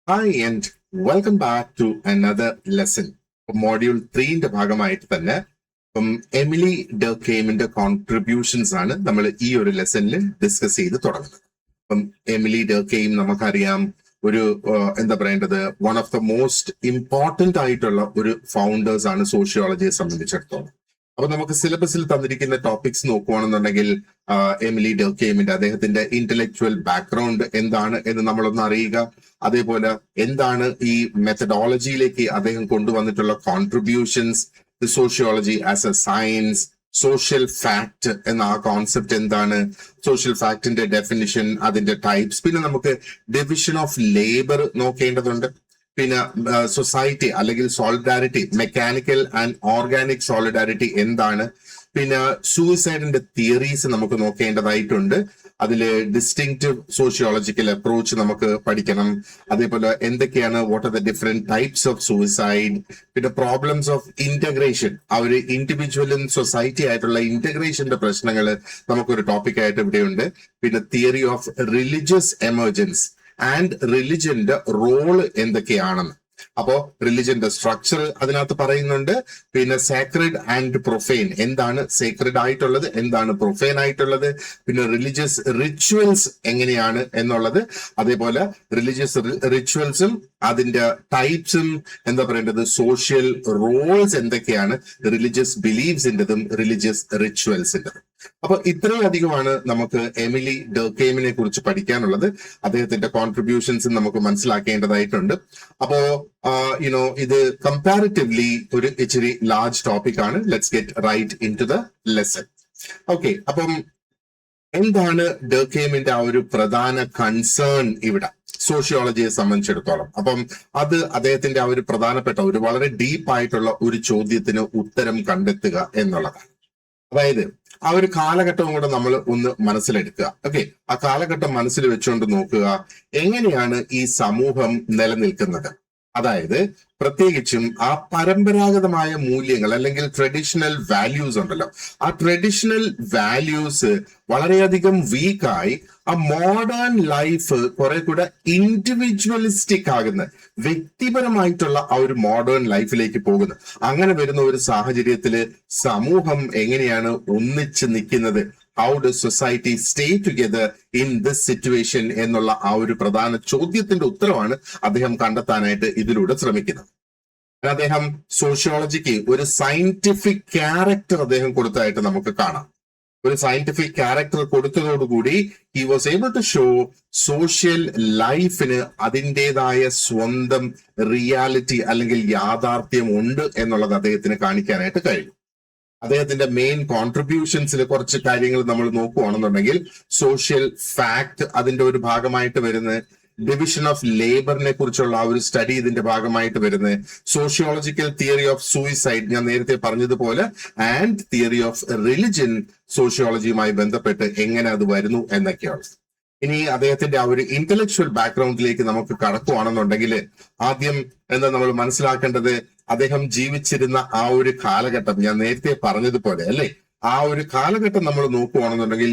Hi and welcome back to another lesson. Module 3ന്റെ ഭാഗമായിട്ട് തന്നെ എമിലി ഡർകെയിമിന്റെ കോൺട്രിബ്യൂഷൻസ് ആണ് നമ്മൾ ഈ ഒരു ലെസണിൽ ഡിസ്കസ് ചെയ്ത് തുടങ്ങുന്നത്. എമിലി ഡർകെയിം നമുക്കറിയാം, ഒരു എന്താ പറയേണ്ടത്, one of the most important ആയിട്ടുള്ള ഒരു ഫൗണ്ടേഴ്സ് ആണ് സോഷ്യോളജിയെ സംബന്ധിച്ചിടത്തോളം. അപ്പൊ നമുക്ക് സിലബസിൽ തന്നിരിക്കുന്ന ടോപ്പിക്സ് നോക്കുകയാണെന്നുണ്ടെങ്കിൽ എമിലി ഡർകെയിമിന്റെ അദ്ദേഹത്തിന്റെ ഇന്റലക്ച്വൽ ബാക്ക്ഗ്രൗണ്ട് എന്താണ് എന്ന് നമ്മളൊന്ന് അറിയുക. അതേപോലെ എന്താണ് ഈ മെത്തഡോളജിയിലേക്ക് അദ്ദേഹം കൊണ്ടുവന്നിട്ടുള്ള contributions, sociology as a science, social fact എന്ന ആ കോൺസെപ്റ്റ് എന്താണ്, സോഷ്യൽ ഫാക്ടിന്റെ ഡെഫിനിഷൻ, അതിന്റെ ടൈപ്സ്, പിന്നെ നമുക്ക് ഡിവിഷൻ ഓഫ് ലേബർ നോക്കേണ്ടതുണ്ട്, പിന്നെ സൊസൈറ്റി അല്ലെങ്കിൽ solidarity, mechanical and organic solidarity എന്താണ്, പിന്നെ സൂയിസൈഡിന്റെ തിയറീസ് നമുക്ക് നോക്കേണ്ടതായിട്ടുണ്ട്. അതില് ഡിസ്റ്റിങ്ക്റ്റീവ് സോഷ്യോളജിക്കൽ അപ്രോച്ച് നമുക്ക് പഠിക്കണം. അതേപോലെ എന്തൊക്കെയാണ്, what are the different types of suicide, പിന്നെ പ്രോബ്ലംസ് ഓഫ് ഇന്റഗ്രേഷൻ, ആ ഒരു ഇൻഡിവിജ്വലും സൊസൈറ്റി ആയിട്ടുള്ള ഇന്റഗ്രേഷന്റെ പ്രശ്നങ്ങൾ നമുക്കൊരു ടോപ്പിക്കായിട്ട് ഇവിടെയുണ്ട്. പിന്നെ theory of religious emergence and റിലിജന്റെ റോള് എന്തൊക്കെയാണെന്ന്. അപ്പോ റിലിജന്റെ സ്ട്രക്ചർ അതിനകത്ത് പറയുന്നുണ്ട്. പിന്നെ സേക്രഡ് ആൻഡ് പ്രൊഫെയിൻ, എന്താണ് സേക്രഡ് ആയിട്ടുള്ളത്, എന്താണ് പ്രൊഫെയിൻ ആയിട്ടുള്ളത്, പിന്നെ റിലീജിയസ് റിച്വൽസ് എങ്ങനെയാണ് എന്നുള്ളത്, അതേപോലെ റിലീജിയസ് റിച്വൽസും അതിന്റെ ടൈപ്സും, എന്താ പറയേണ്ടത്, സോഷ്യൽ റോൾസ് എന്തൊക്കെയാണ്, റിലീജിയസ് ബിലീഫ്സിന്റെതും റിലീജിയസ് റിച്വൽസിന്റെതും. അപ്പൊ ഇത്രയധികമാണ് നമുക്ക് എമിലി ഡർകെയിമിനെ കുറിച്ച് പഠിക്കാനുള്ളത്. അദ്ദേഹത്തിന്റെ കോൺട്രിബ്യൂഷൻസ് നമുക്ക് മനസ്സിലാക്കേണ്ടതായിട്ടുണ്ട്. അപ്പോ ഇത് കമ്പാരിറ്റീവ്ലി ഒരു ഇച്ചിരി ലാർജ് ടോപ്പിക് ആണ്. Let's get right in to the lesson. Okay, അപ്പം എന്താണ് ഡർകെയിമിന്റെ ആ ഒരു പ്രധാന കൺസേൺ ഇവിടെ സോഷ്യോളജിയെ സംബന്ധിച്ചിടത്തോളം? അപ്പം അത് അദ്ദേഹത്തിന്റെ ആ ഒരു പ്രധാനപ്പെട്ട ഒരു വളരെ ഡീപ്പ് ആയിട്ടുള്ള ഒരു ചോദ്യത്തിന് ഉത്തരം കണ്ടെത്തുക എന്നുള്ളതാണ്. അതായത് ആ ഒരു കാലഘട്ടവും കൂടെ നമ്മൾ ഒന്ന് മനസ്സിലെടുക്കുക. ഓക്കെ, ആ കാലഘട്ടം മനസ്സിൽ വെച്ചുകൊണ്ട് നോക്കുക, എങ്ങനെയാണ് ഈ സമൂഹം നിലനിൽക്കുന്നത്. അതായത് പ്രത്യേകിച്ചും ആ പരമ്പരാഗതമായ മൂല്യങ്ങൾ അല്ലെങ്കിൽ ട്രഡീഷണൽ വാല്യൂസ് ഉണ്ടല്ലോ, ആ ട്രഡീഷണൽ വാല്യൂസ് വളരെയധികം വീക്കായി ആ മോഡേൺ ലൈഫ് കുറെ കൂടെ ഇൻഡിവിജ്വലിസ്റ്റിക് ആകുന്ന, വ്യക്തിപരമായിട്ടുള്ള ആ ഒരു മോഡേൺ ലൈഫിലേക്ക് പോകുന്നു. അങ്ങനെ വരുന്ന ഒരു സാഹചര്യത്തില് സമൂഹം എങ്ങനെയാണ് ഒന്നിച്ച് നിൽക്കുന്നത്, how does society stay together in this situation എന്നുള്ള ആ ഒരു പ്രധാന ചോദ്യത്തിന്റെ ഉത്തരവാണ് അദ്ദേഹം കണ്ടെത്താനായിട്ട് ഇതിലൂടെ ശ്രമിക്കുന്നത്. അദ്ദേഹം സോഷ്യോളജിക്ക് ഒരു സയന്റിഫിക് ക്യാരക്ടർ അദ്ദേഹം കൊടുത്തതായിട്ട് നമുക്ക് കാണാം. ഒരു സയന്റിഫിക് ക്യാരക്ടർ കൊടുത്തതോടുകൂടി he was able to show social ലൈഫിന് അതിൻ്റെതായ സ്വന്തം റിയാലിറ്റി അല്ലെങ്കിൽ യാഥാർത്ഥ്യം ഉണ്ട് എന്നുള്ളത് അദ്ദേഹത്തിന് കാണിക്കാനായിട്ട് കഴിയും. അദ്ദേഹത്തിന്റെ മെയിൻ കോൺട്രിബ്യൂഷൻസിൽ കുറച്ച് കാര്യങ്ങൾ നമ്മൾ നോക്കുകയാണെന്നുണ്ടെങ്കിൽ, സോഷ്യൽ ഫാക്ട് അതിന്റെ ഒരു ഭാഗമായിട്ട് വരുന്നത്, ഡിവിഷൻ ഓഫ് ലേബറിനെ കുറിച്ചുള്ള ആ ഒരു സ്റ്റഡി ഇതിന്റെ ഭാഗമായിട്ട് വരുന്നത്, സോഷ്യോളജിക്കൽ തിയറി ഓഫ് സൂയിസൈഡ് ഞാൻ നേരത്തെ പറഞ്ഞതുപോലെ, ആൻഡ് തിയറി ഓഫ് റിലിജൻ സോഷ്യോളജിയുമായി ബന്ധപ്പെട്ട് എങ്ങനെ അത് വരുന്നു എന്നൊക്കെയാണ്. ഇനി അദ്ദേഹത്തിന്റെ ആ ഒരു ഇന്റലക്ച്വൽ ബാക്ക്ഗ്രൗണ്ടിലേക്ക് നമുക്ക് കടക്കുകയാണെന്നുണ്ടെങ്കിൽ, ആദ്യം എന്താ നമ്മൾ മനസ്സിലാക്കേണ്ടത്, അദ്ദേഹം ജീവിച്ചിരുന്ന ആ ഒരു കാലഘട്ടം ഞാൻ നേരത്തെ പറഞ്ഞതുപോലെ അല്ലെ, ആ ഒരു കാലഘട്ടം നമ്മൾ നോക്കുകയാണെന്നുണ്ടെങ്കിൽ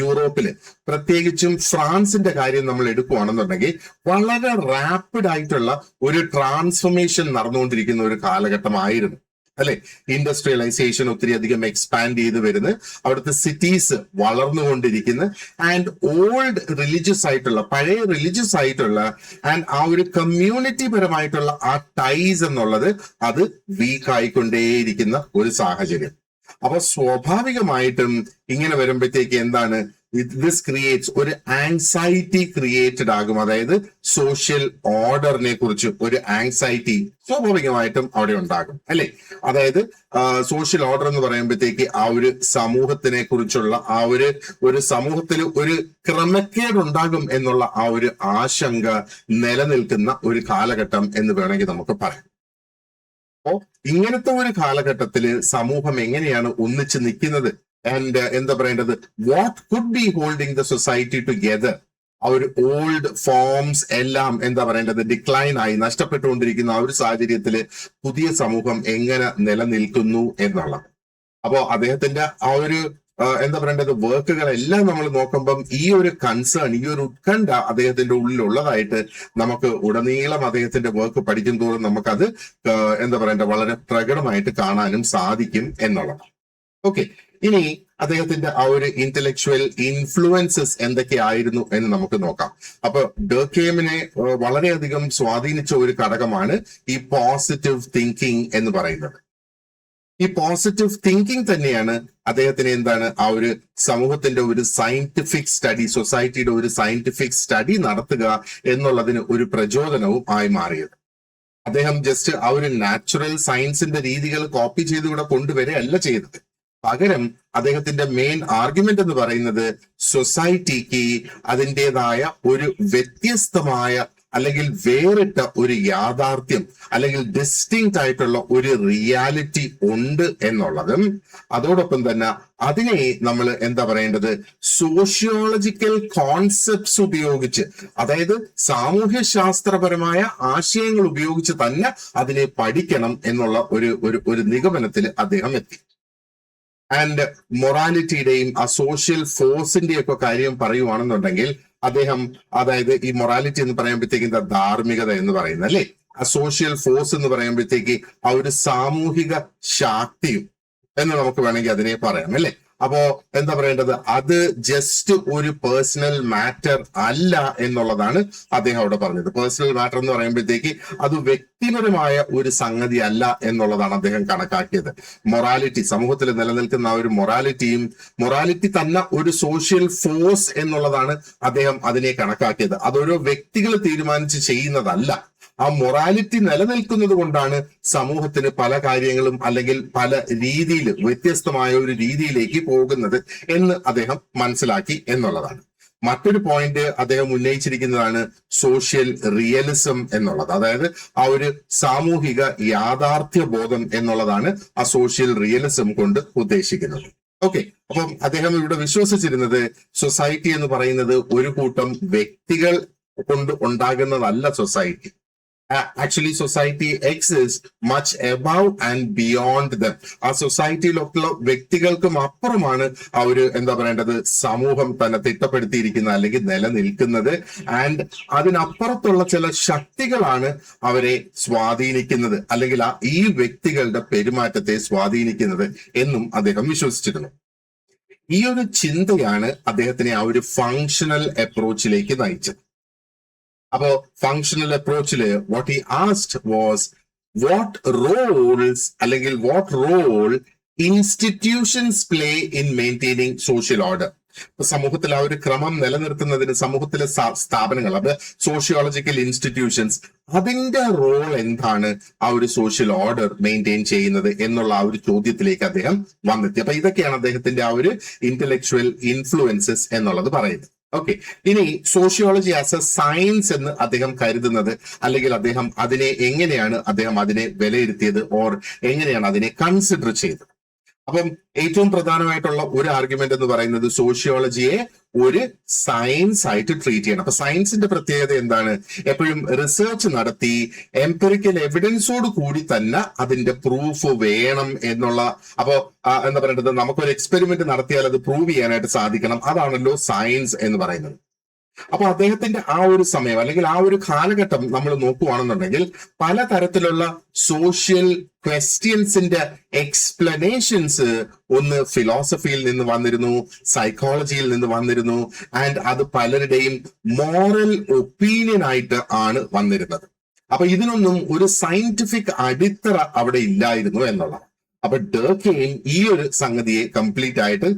യൂറോപ്പില് പ്രത്യേകിച്ചും ഫ്രാൻസിന്റെ കാര്യം നമ്മൾ എടുക്കുകയാണെന്നുണ്ടെങ്കിൽ വളരെ റാപ്പിഡ് ആയിട്ടുള്ള ഒരു ട്രാൻസ്ഫോർമേഷൻ നടന്നുകൊണ്ടിരിക്കുന്ന ഒരു കാലഘട്ടമായിരുന്നു അല്ലെ. ഇൻഡസ്ട്രിയലൈസേഷൻ ഒത്തിരി അധികം എക്സ്പാൻഡ് ചെയ്ത് വരുന്നത്, അവിടുത്തെ സിറ്റീസ് വളർന്നുകൊണ്ടിരിക്കുന്ന, ആൻഡ് ഓൾഡ് റിലീജിയസ് ആയിട്ടുള്ള, പഴയ റിലീജിയസ് ആയിട്ടുള്ള ആൻഡ് ആ ഒരു കമ്മ്യൂണിറ്റി പരമായിട്ടുള്ള ആ ടൈസ് എന്നുള്ളത് അത് വീക്ക് ആയിക്കൊണ്ടേയിരിക്കുന്ന ഒരു സാഹചര്യം. അപ്പൊ സ്വാഭാവികമായിട്ടും ഇങ്ങനെ വരുമ്പോഴത്തേക്ക് എന്താണ്, ദിസ് ക്രിയേറ്റ്സ് ഒരു ആങ്സൈറ്റി ക്രിയേറ്റഡ് ആകും. അതായത് സോഷ്യൽ ഓർഡറിനെ കുറിച്ച് ഒരു ആങ്സൈറ്റി സ്വാഭാവികമായിട്ടും അവിടെ ഉണ്ടാകും അല്ലെ. അതായത് സോഷ്യൽ ഓർഡർ എന്ന് പറയുമ്പോഴത്തേക്ക് ആ ഒരു സമൂഹത്തിനെ കുറിച്ചുള്ള ആ ഒരു സമൂഹത്തിൽ ഒരു ക്രമക്കേട് ഉണ്ടാകും എന്നുള്ള ആ ഒരു ആശങ്ക നിലനിൽക്കുന്ന ഒരു കാലഘട്ടം എന്ന് വേണമെങ്കിൽ നമുക്ക് പറയാം. അപ്പോ ഇങ്ങനത്തെ ഒരു കാലഘട്ടത്തില് സമൂഹം എങ്ങനെയാണ് ഒന്നിച്ച് നിൽക്കുന്നത്, ആൻഡ് എന്താ പറയേണ്ടത്, what could be holding the society together. ആ ഒരു ഓൾഡ് ഫോംസ് എല്ലാം എന്താ പറയേണ്ടത്, ഡിക്ലൈൻ ആയി നഷ്ടപ്പെട്ടുകൊണ്ടിരിക്കുന്ന ആ ഒരു സാഹചര്യത്തില് പുതിയ സമൂഹം എങ്ങനെ നിലനിൽക്കുന്നു എന്നുള്ളത്. അപ്പോ അദ്ദേഹത്തിന്റെ ആ ഒരു എന്താ പറയേണ്ടത് വർക്കുകളെല്ലാം നമ്മൾ നോക്കുമ്പം ഈ ഒരു കൺസേൺ, ഈ ഒരു ഉത്കണ്ഠ അദ്ദേഹത്തിന്റെ ഉള്ളിലുള്ളതായിട്ട് നമുക്ക് ഉടനീളം അദ്ദേഹത്തിന്റെ വർക്ക് പഠിക്കും തോറും നമുക്കത് എന്താ പറയേണ്ടത് വളരെ പ്രകടമായിട്ട് കാണാനും സാധിക്കും എന്നുള്ളതാണ്. ഓക്കെ, ഇനി അദ്ദേഹത്തിന്റെ ആ ഒരു ഇന്റലക്ച്വൽ ഇൻഫ്ലുവൻസസ് എന്തൊക്കെയായിരുന്നു എന്ന് നമുക്ക് നോക്കാം. അപ്പൊ ഡർക്കെയിമിനെ വളരെയധികം സ്വാധീനിച്ച ഒരു ഘടകമാണ് ഈ പോസിറ്റീവ് തിങ്കിങ് എന്ന് പറയുന്നത്. ഈ പോസിറ്റീവ് തിങ്കിങ് തന്നെയാണ് അദ്ദേഹത്തിന് എന്താണ് ആ ഒരു സമൂഹത്തിന്റെ ഒരു സയന്റിഫിക് സ്റ്റഡി, സൊസൈറ്റിയുടെ ഒരു സയന്റിഫിക് സ്റ്റഡി നടത്തുക എന്നുള്ളതിന് ഒരു പ്രചോദനവും ആയി മാറിയത്. അദ്ദേഹം ജസ്റ്റ് ആ ഒരു നാച്ചുറൽ സയൻസിന്റെ രീതികൾ കോപ്പി ചെയ്ത് ഇവിടെ കൊണ്ടുവരികയല്ല ചെയ്തത്. പകരം അദ്ദേഹത്തിന്റെ മെയിൻ ആർഗ്യുമെന്റ് എന്ന് പറയുന്നത് സൊസൈറ്റിക്ക് അതിൻ്റെതായ ഒരു വ്യത്യസ്തമായ അല്ലെങ്കിൽ വേറിട്ട ഒരു യാഥാർത്ഥ്യം അല്ലെങ്കിൽ ഡിസ്റ്റിങ്ക്റ്റ് ആയിട്ടുള്ള ഒരു റിയാലിറ്റി ഉണ്ട് എന്നുള്ളതും, അതോടൊപ്പം തന്നെ അതിനെ നമ്മൾ എന്താ പറയേണ്ടത് സോഷ്യോളജിക്കൽ കോൺസെപ്റ്റ്സ് ഉപയോഗിച്ച്, അതായത് സാമൂഹ്യ ശാസ്ത്രപരമായ ആശയങ്ങൾ ഉപയോഗിച്ച് തന്നെ അതിനെ പഠിക്കണം എന്നുള്ള ഒരു നിഗമനത്തിൽ അദ്ദേഹം എത്തി. ആൻഡ് മൊറാലിറ്റിയുടെയും ആ സോഷ്യൽ ഫോഴ്സിന്റെയും ഒക്കെ കാര്യം പറയുവാണെന്നുണ്ടെങ്കിൽ അദ്ദേഹം, അതായത് ഈ മൊറാലിറ്റി എന്ന് പറയുമ്പോഴത്തേക്ക് എന്താ ധാർമ്മികത എന്ന് പറയുന്നത് അല്ലെ, ആ സോഷ്യൽ ഫോഴ്സ് എന്ന് പറയുമ്പോഴത്തേക്ക് ആ ഒരു സാമൂഹിക ശാക്തിയും എന്ന് നമുക്ക് വേണമെങ്കിൽ അതിനെ പറയാം അല്ലെ. അപ്പോ എന്താ പറയേണ്ടത്, അത് ജസ്റ്റ് ഒരു പേഴ്സണൽ മാറ്റർ അല്ല എന്നുള്ളതാണ് അദ്ദേഹം അവിടെ പറഞ്ഞത്. പേഴ്സണൽ മാറ്റർ എന്ന് പറയുമ്പോഴത്തേക്ക് അത് വ്യക്തിപരമായ ഒരു സംഗതി അല്ല എന്നുള്ളതാണ് അദ്ദേഹം കണക്കാക്കിയത്. മൊറാലിറ്റി, സമൂഹത്തിൽ നിലനിൽക്കുന്ന ആ ഒരു മൊറാലിറ്റി തന്നെ ഒരു സോഷ്യൽ ഫോഴ്സ് എന്നുള്ളതാണ് അദ്ദേഹം അതിനെ കണക്കാക്കിയത്. അതൊരു വ്യക്തികൾ തീരുമാനിച്ച് ചെയ്യുന്നതല്ല. ആ മൊറാലിറ്റി നിലനിൽക്കുന്നത് കൊണ്ടാണ് സമൂഹത്തിന് പല കാര്യങ്ങളും അല്ലെങ്കിൽ പല രീതിയിൽ വ്യത്യസ്തമായ ഒരു രീതിയിലേക്ക് പോകുന്നത് എന്ന് അദ്ദേഹം മനസ്സിലാക്കി എന്നുള്ളതാണ്. മറ്റൊരു പോയിന്റ് അദ്ദേഹം ഉന്നയിച്ചിരിക്കുന്നതാണ് സോഷ്യൽ റിയലിസം എന്നുള്ളത്. അതായത് ആ ഒരു സാമൂഹിക യാഥാർത്ഥ്യ ബോധം എന്നുള്ളതാണ് ആ സോഷ്യൽ റിയലിസം കൊണ്ട് ഉദ്ദേശിക്കുന്നത്. ഓക്കെ, അപ്പം അദ്ദേഹം ഇവിടെ വിശ്വസിച്ചിരുന്നത് സൊസൈറ്റി എന്ന് പറയുന്നത് ഒരു കൂട്ടം വ്യക്തികൾ കൊണ്ട് ഉണ്ടാകുന്നതല്ല society. Actually, society exists much above and beyond them. ആ സൊസൈറ്റിയിലൊക്കെയുള്ള വ്യക്തികൾക്കും അപ്പുറമാണ് ആ ഒരു എന്താ പറയേണ്ടത് സമൂഹം തന്നെ തിട്ടപ്പെടുത്തിയിരിക്കുന്നത് അല്ലെങ്കിൽ നിലനിൽക്കുന്നത്. ആൻഡ് അതിനപ്പുറത്തുള്ള ചില ശക്തികളാണ് അവരെ സ്വാധീനിക്കുന്നത് അല്ലെങ്കിൽ ഈ വ്യക്തികളുടെ പെരുമാറ്റത്തെ സ്വാധീനിക്കുന്നത് എന്നും അദ്ദേഹം വിശ്വസിച്ചിരുന്നു. ഈ ഒരു ചിന്തയാണ് അദ്ദേഹത്തിനെ ആ ഒരു ഫങ്ഷണൽ അപ്രോച്ചിലേക്ക് നയിച്ചത്. അപ്പോ ഫങ്ഷണൽ അപ്രോച്ചില് what he asked was what role institutions play in maintaining social order. സമൂഹത്തിൽ ആ ഒരു ക്രമം നിലനിർത്തുന്നതിന് സമൂഹത്തിലെ സ്ഥാപനങ്ങൾ, അത് സോഷ്യോളജിക്കൽ ഇൻസ്റ്റിറ്റ്യൂഷൻസ്, അതിന്റെ റോൾ എന്താണ് ആ ഒരു സോഷ്യൽ ഓർഡർ മെയിൻറ്റെയിൻ ചെയ്യുന്നത് എന്നുള്ള ആ ഒരു ചോദ്യത്തിലേക്ക് അദ്ദേഹം വന്നെത്തി. അപ്പൊ ഇതൊക്കെയാണ് അദ്ദേഹത്തിന്റെ ആ ഒരു ഇന്റലക്ച്വൽ ഇൻഫ്ലുവൻസസ് എന്നുള്ളത് പറയുന്നത്. ഓക്കെ, ഇനി സോഷ്യോളജി ആസ് എ സയൻസ് എന്ന് അദ്ദേഹം കരുതുന്നത് അല്ലെങ്കിൽ അദ്ദേഹം എങ്ങനെയാണ് അതിനെ വിലയിരുത്തിയത് ഓർ എങ്ങനെയാണ് അതിനെ കൺസിഡർ ചെയ്തത്. അപ്പം ഏറ്റവും പ്രധാനമായിട്ടുള്ള ഒരു ആർഗ്യുമെന്റ് എന്ന് പറയുന്നത് സോഷ്യോളജിയെ ഒരു സയൻസ് ആയിട്ട് ട്രീറ്റ് ചെയ്യണം. അപ്പൊ സയൻസിന്റെ പ്രത്യേകത എന്താണ്? എപ്പോഴും റിസർച്ച് നടത്തി എംപിറിക്കൽ എവിഡൻസോട് കൂടി തന്നെ അതിന്റെ പ്രൂഫ് വേണം എന്നുള്ള, അപ്പോ എന്താ പറയേണ്ടത്, നമുക്കൊരു എക്സ്പെരിമെന്റ് നടത്തിയാൽ അത് പ്രൂവ് ചെയ്യാനായിട്ട് സാധിക്കണം. അതാണല്ലോ സയൻസ് എന്ന് പറയുന്നത്. അപ്പൊ അദ്ദേഹത്തിന്റെ ആ ഒരു സമയം അല്ലെങ്കിൽ ആ ഒരു കാലഘട്ടം നമ്മൾ നോക്കുകയാണെന്നുണ്ടെങ്കിൽ പലതരത്തിലുള്ള സോഷ്യൽ ക്വസ്റ്റ്യൻസിന്റെ എക്സ്പ്ലനേഷൻസ് ഒന്ന് ഫിലോസഫിയിൽ നിന്ന് വന്നിരുന്നു, സൈക്കോളജിയിൽ നിന്ന് വന്നിരുന്നു, ആൻഡ് അത് പലരുടെയും മോറൽ ഒപ്പീനിയൻ ആയിട്ട് ആണ് വന്നിരുന്നത്. അപ്പൊ ഇതിനൊന്നും ഒരു സയന്റിഫിക് അടിത്തറ അവിടെ ഇല്ലായിരുന്നു എന്നുള്ളതാണ്. അപ്പൊ ഡർക്കെയിം ഈ ഒരു സംഗതിയെ കംപ്ലീറ്റ് ആയിട്ട്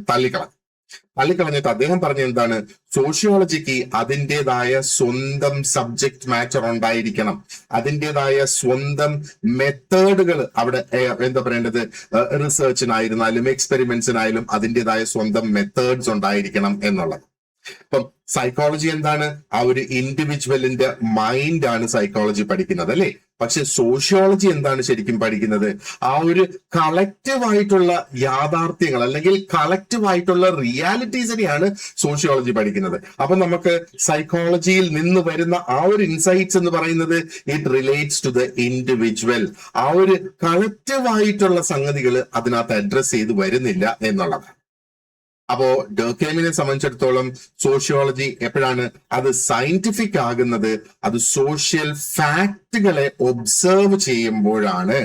തള്ളിക്കളഞ്ഞിട്ട് അദ്ദേഹം പറഞ്ഞ എന്താണ്, സോഷ്യോളജിക്ക് അതിൻ്റെതായ സ്വന്തം സബ്ജക്ട് മാറ്റർ ഉണ്ടായിരിക്കണം, അതിൻ്റെതായ സ്വന്തം മെത്തേഡുകൾ അവിടെ എന്താ പറയേണ്ടത്, റിസർച്ചിനായിരുന്നാലും എക്സ്പെരിമെന്റ്സിനായാലും അതിൻ്റെതായ സ്വന്തം മെത്തേഡ്സ് ഉണ്ടായിരിക്കണം എന്നുള്ളത്. ഇപ്പം സൈക്കോളജി എന്താണ്? ആ ഒരു ഇൻഡിവിജ്വലിന്റെ മൈൻഡ് ആണ് സൈക്കോളജി പഠിക്കുന്നത് അല്ലെ. പക്ഷെ സോഷ്യോളജി എന്താണ് ശരിക്കും പഠിക്കുന്നത്? ആ ഒരു കളക്റ്റീവ് ആയിട്ടുള്ള യാഥാർത്ഥ്യങ്ങൾ അല്ലെങ്കിൽ കളക്റ്റീവ് ആയിട്ടുള്ള റിയാലിറ്റീസിനെയാണ് സോഷ്യോളജി പഠിക്കുന്നത്. അപ്പൊ നമുക്ക് സൈക്കോളജിയിൽ നിന്ന് വരുന്ന ആ ഒരു ഇൻസൈറ്റ്സ് എന്ന് പറയുന്നത് it relates to the individual. ആ ഒരു കളക്റ്റീവ് ആയിട്ടുള്ള സംഗതികൾ അതിനകത്ത് അഡ്രസ് ചെയ്ത് വരുന്നില്ല എന്നുള്ളതാണ്. അപ്പോ ഡർക്കേമിനെ സംബന്ധിച്ചിടത്തോളം സോഷ്യോളജി എപ്പോഴാണ് അത് സയന്റിഫിക് ആകുന്നത്? അത് സോഷ്യൽ ഫാക്ടുകളെ ഒബ്സർവ് ചെയ്യുമ്പോഴാണ്.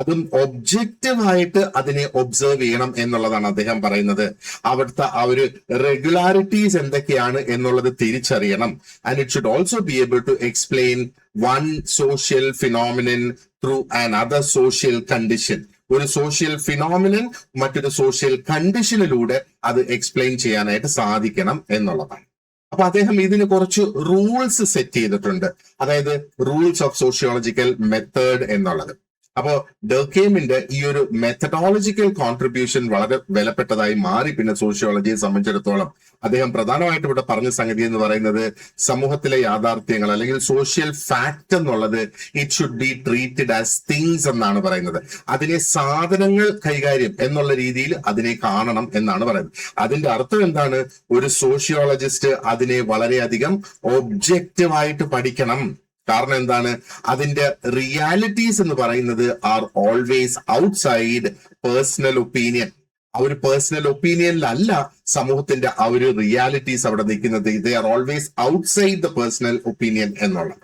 അതും ഒബ്ജക്റ്റീവായിട്ട് അതിനെ ഒബ്സർവ് ചെയ്യണം എന്നുള്ളതാണ് അദ്ദേഹം പറയുന്നത്. അവിടുത്തെ ആ ഒരു റെഗുലാരിറ്റീസ് എന്തൊക്കെയാണ് എന്നുള്ളത് തിരിച്ചറിയണം. And it should also be able to explain one social phenomenon through another social condition. ഒരു സോഷ്യൽ ഫിനോമിനൻ മറ്റൊരു സോഷ്യൽ കണ്ടീഷനിലൂടെ അത് എക്സ്പ്ലെയിൻ ചെയ്യാനായിട്ട് സാധിക്കണം എന്നുള്ളതാണ്. അപ്പൊ അദ്ദേഹം ഇതിന് കുറച്ച് റൂൾസ് സെറ്റ് ചെയ്തിട്ടുണ്ട്, അതായത് റൂൾസ് ഓഫ് സോഷ്യോളജിക്കൽ മെത്തേഡ് എന്നുള്ളത്. അപ്പോ ഡർക്കേമിന്റെ ഈ ഒരു മെത്തഡോളജിക്കൽ കോൺട്രിബ്യൂഷൻ വളരെ വിലപ്പെട്ടതായി മാറി. പിന്നെ സോഷ്യോളജിയെ സംബന്ധിച്ചിടത്തോളം അദ്ദേഹം പ്രധാനമായിട്ട് ഇവിടെ പറഞ്ഞ സംഗതി എന്ന് പറയുന്നത് സമൂഹത്തിലെ യാഥാർത്ഥ്യങ്ങൾ അല്ലെങ്കിൽ സോഷ്യൽ ഫാക്ട് എന്നുള്ളത് it should be treated as things എന്നാണ് പറയുന്നത്. അതിനെ സാധനങ്ങൾ കൈകാര്യം എന്നുള്ള രീതിയിൽ അതിനെ കാണണം എന്നാണ് പറയുന്നത്. അതിന്റെ അർത്ഥം എന്താണ്? ഒരു സോഷ്യോളജിസ്റ്റ് അതിനെ വളരെയധികം ഒബ്ജക്റ്റീവായിട്ട് പഠിക്കണം. കാരണം എന്താണ്? അതിന്റെ റിയാലിറ്റീസ് എന്ന് പറയുന്നത് are always outside personal opinion. ആ ഒരു പേഴ്സണൽ ഒപ്പീനിയനിലല്ല സമൂഹത്തിന്റെ ആ ഒരു റിയാലിറ്റീസ് അവിടെ നിൽക്കുന്നത്. They are always outside the personal opinion എന്നുള്ളത്.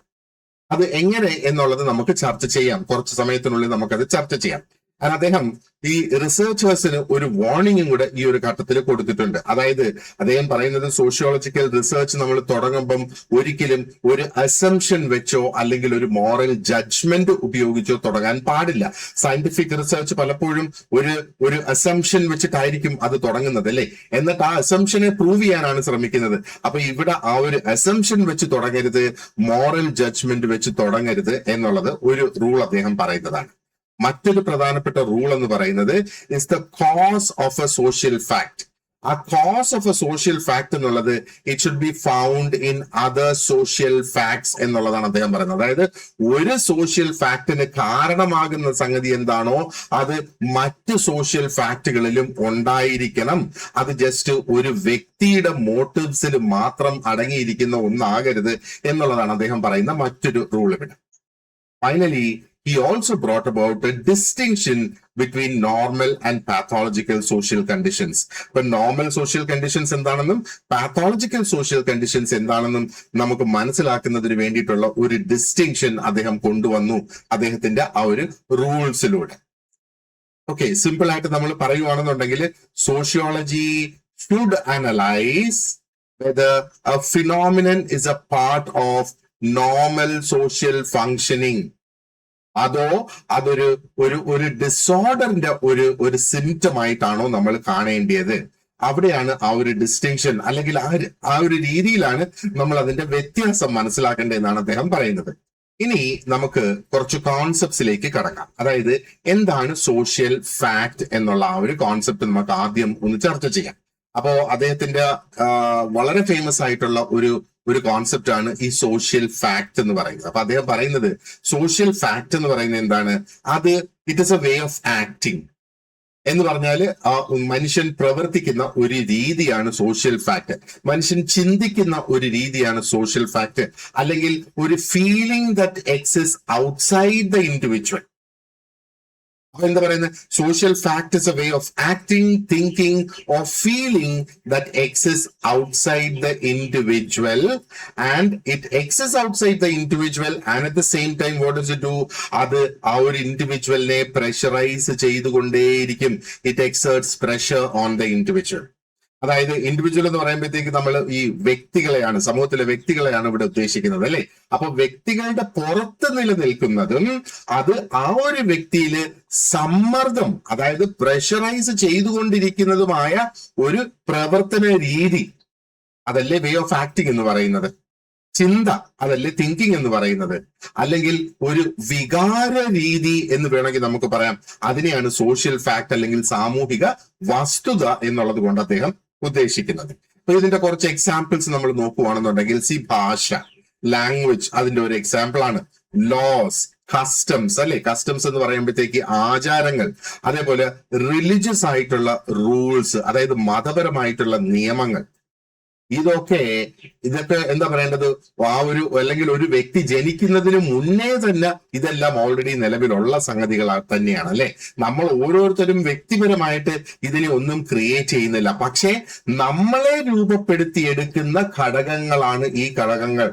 അത് എങ്ങനെ എന്നുള്ളത് നമുക്ക് ചർച്ച ചെയ്യാം. കുറച്ച് സമയത്തിനുള്ളിൽ നമുക്കത് ചർച്ച ചെയ്യാം. അദ്ദേഹം ഈ റിസർച്ചേഴ്സിന് ഒരു വാർണിംഗും കൂടെ ഈ ഒരു ഘട്ടത്തിൽ കൊടുത്തിട്ടുണ്ട്. അതായത് അദ്ദേഹം പറയുന്നത് സോഷ്യോളജിക്കൽ റിസർച്ച് നമ്മൾ തുടങ്ങുമ്പം ഒരിക്കലും ഒരു അസംഷൻ വെച്ചോ അല്ലെങ്കിൽ ഒരു മോറൽ ജഡ്ജ്മെന്റ് ഉപയോഗിച്ചോ തുടങ്ങാൻ പാടില്ല. സയന്റിഫിക് റിസർച്ച് പലപ്പോഴും ഒരു അസംഷൻ വെച്ചിട്ടായിരിക്കും അത് തുടങ്ങുന്നത്, അല്ലെ? എന്നിട്ട് ആ അസംഷനെ പ്രൂവ് ചെയ്യാനാണ് ശ്രമിക്കുന്നത്. അപ്പൊ ഇവിടെ ആ ഒരു അസംഷൻ വെച്ച് തുടങ്ങരുത്, മോറൽ ജഡ്ജ്മെന്റ് വെച്ച് തുടങ്ങരുത് എന്നുള്ളത് ഒരു റൂൾ അദ്ദേഹം പറയുന്നതാണ്. മറ്റൊരു പ്രധാനപ്പെട്ട റൂൾ എന്ന് പറയുന്നത് is the cause of a social fact. ആ cause of a social fact എന്നുള്ളത് it should be found in other social facts എന്നുള്ളതാണ് അദ്ദേഹം പറയുന്നത്. അതായത് ഒരു സോഷ്യൽ ഫാക്ടിന് കാരണമാകുന്ന സംഗതി എന്താണോ അത് മറ്റ് സോഷ്യൽ ഫാക്ടുകളിലും ഉണ്ടായിരിക്കണം. അത് ജസ്റ്റ് ഒരു വ്യക്തിയുടെ മോട്ടീവ്സിൽ മാത്രം അടങ്ങിയിരിക്കുന്ന ഒന്നാകരുത് എന്നുള്ളതാണ് അദ്ദേഹം പറയുന്ന മറ്റൊരു റൂൾ ഇവിടെ. Finally he also brought about a distinction between normal and pathological social conditions. ഇപ്പൊ നോർമൽ സോഷ്യൽ കണ്ടീഷൻസ് എന്താണെന്നും പാത്തോളജിക്കൽ സോഷ്യൽ കണ്ടീഷൻസ് എന്താണെന്നും നമുക്ക് മനസ്സിലാക്കുന്നതിന് വേണ്ടിയിട്ടുള്ള ഒരു ഡിസ്റ്റിങ്ഷൻ അദ്ദേഹം കൊണ്ടുവന്നു അദ്ദേഹത്തിന്റെ ആ ഒരു റൂൾസിലൂടെ. ഓക്കെ, സിമ്പിൾ ആയിട്ട് നമ്മൾ പറയുവാണെന്നുണ്ടെങ്കിൽ sociology should analyse whether a phenomenon is a part of normal social functioning അതോ അതൊരു ഒരു ഡിസോർഡറിന്റെ ഒരു സിംറ്റം ആയിട്ടാണോ നമ്മൾ കാണേണ്ടത്. അവിടെയാണ് ആ ഒരു ഡിസ്റ്റിങ്ഷൻ അല്ലെങ്കിൽ ആ ഒരു രീതിയിലാണ് നമ്മൾ അതിന്റെ വ്യത്യാസം മനസ്സിലാക്കേണ്ടതെന്നാണ് അദ്ദേഹം പറയുന്നത്. ഇനി നമുക്ക് കുറച്ച് കോൺസെപ്റ്റ്സിലേക്ക് കടക്കാം. അതായത് എന്താണ് സോഷ്യൽ ഫാക്ട് എന്നുള്ള ആ ഒരു കോൺസെപ്റ്റ് നമുക്ക് ആദ്യം ഒന്ന് ചർച്ച ചെയ്യാം. അപ്പോ അദ്ദേഹത്തിന്റെ വളരെ ഫേമസ് ആയിട്ടുള്ള ഒരു കോൺസെപ്റ്റ് ആണ് ഈ സോഷ്യൽ ഫാക്ട് എന്ന് പറയുന്നത്. അപ്പൊ അദ്ദേഹം പറയുന്നത് സോഷ്യൽ ഫാക്ട് എന്ന് പറയുന്നത് എന്താണ്? അത് it is a way of acting എന്ന് പറഞ്ഞാല് മനുഷ്യൻ പ്രവർത്തിക്കുന്ന ഒരു രീതിയാണ് സോഷ്യൽ ഫാക്ട്. മനുഷ്യൻ ചിന്തിക്കുന്ന ഒരു രീതിയാണ് സോഷ്യൽ ഫാക്ട്. അല്ലെങ്കിൽ ഒരു feeling that exist outside the individual. അപ്പൊ എന്താ പറയുന്നത്? Social fact is a way of acting, thinking or feeling that exist outside the individual and it exist outside the individual and at the same time what does it do? അത് ആ ഒരു ഇൻഡിവിജ്വലിനെ pressurise ചെയ്തുകൊണ്ടേയിരിക്കും. It exerts pressure on the individual. അതായത് individual എന്ന് പറയുമ്പോഴത്തേക്ക് നമ്മൾ ഈ വ്യക്തികളെയാണ്, സമൂഹത്തിലെ വ്യക്തികളെയാണ് ഇവിടെ ഉദ്ദേശിക്കുന്നത്, അല്ലെ? അപ്പൊ വ്യക്തികളുടെ പുറത്ത് നിലനിൽക്കുന്നതും അത് ആ ഒരു വ്യക്തിയിൽ സമ്മർദ്ദം, അതായത് പ്രഷറൈസ് ചെയ്തുകൊണ്ടിരിക്കുന്നതുമായ ഒരു പ്രവർത്തന രീതി, അതല്ലേ വേ ഓഫ് ആക്ടിങ് എന്ന് പറയുന്നത്. ചിന്ത, അതല്ലേ തിങ്കിങ് എന്ന് പറയുന്നത്. അല്ലെങ്കിൽ ഒരു വികാര രീതി എന്ന് വേണമെങ്കിൽ നമുക്ക് പറയാം. അതിനെയാണ് സോഷ്യൽ ഫാക്ട് അല്ലെങ്കിൽ സാമൂഹിക വസ്തുത എന്നുള്ളത് കൊണ്ട് അദ്ദേഹം ഉദ്ദേശിക്കുന്നത്. അപ്പൊ ഇതിന്റെ കുറച്ച് എക്സാമ്പിൾസ് നമ്മൾ നോക്കുകയാണെന്നുണ്ടെങ്കിൽ ഭാഷ, ലാംഗ്വേജ് അതിന്റെ ഒരു എക്സാമ്പിൾ ആണ്. ലോസ്, കസ്റ്റംസ്, അല്ലെ? കസ്റ്റംസ് എന്ന് പറയുമ്പോഴത്തേക്ക് ആചാരങ്ങൾ. അതേപോലെ റിലീജിയസ് ആയിട്ടുള്ള റൂൾസ്, അതായത് മതപരമായിട്ടുള്ള നിയമങ്ങൾ. ഇതൊക്കെ എന്താ പറയേണ്ടത്, ആ ഒരു അല്ലെങ്കിൽ ഒരു വ്യക്തി ജനിക്കുന്നതിന് മുന്നേ തന്നെ ഇതെല്ലാം ഓൾറെഡി നിലവിലുള്ള സംഗതികൾ തന്നെയാണ് അല്ലെ. നമ്മൾ ഓരോരുത്തരും വ്യക്തിപരമായിട്ട് ഇതിനെ ഒന്നും ക്രിയേറ്റ് ചെയ്യുന്നില്ല, പക്ഷേ നമ്മളെ രൂപപ്പെടുത്തിയെടുക്കുന്ന ഘടകങ്ങളാണ് ഈ ഘടകങ്ങൾ.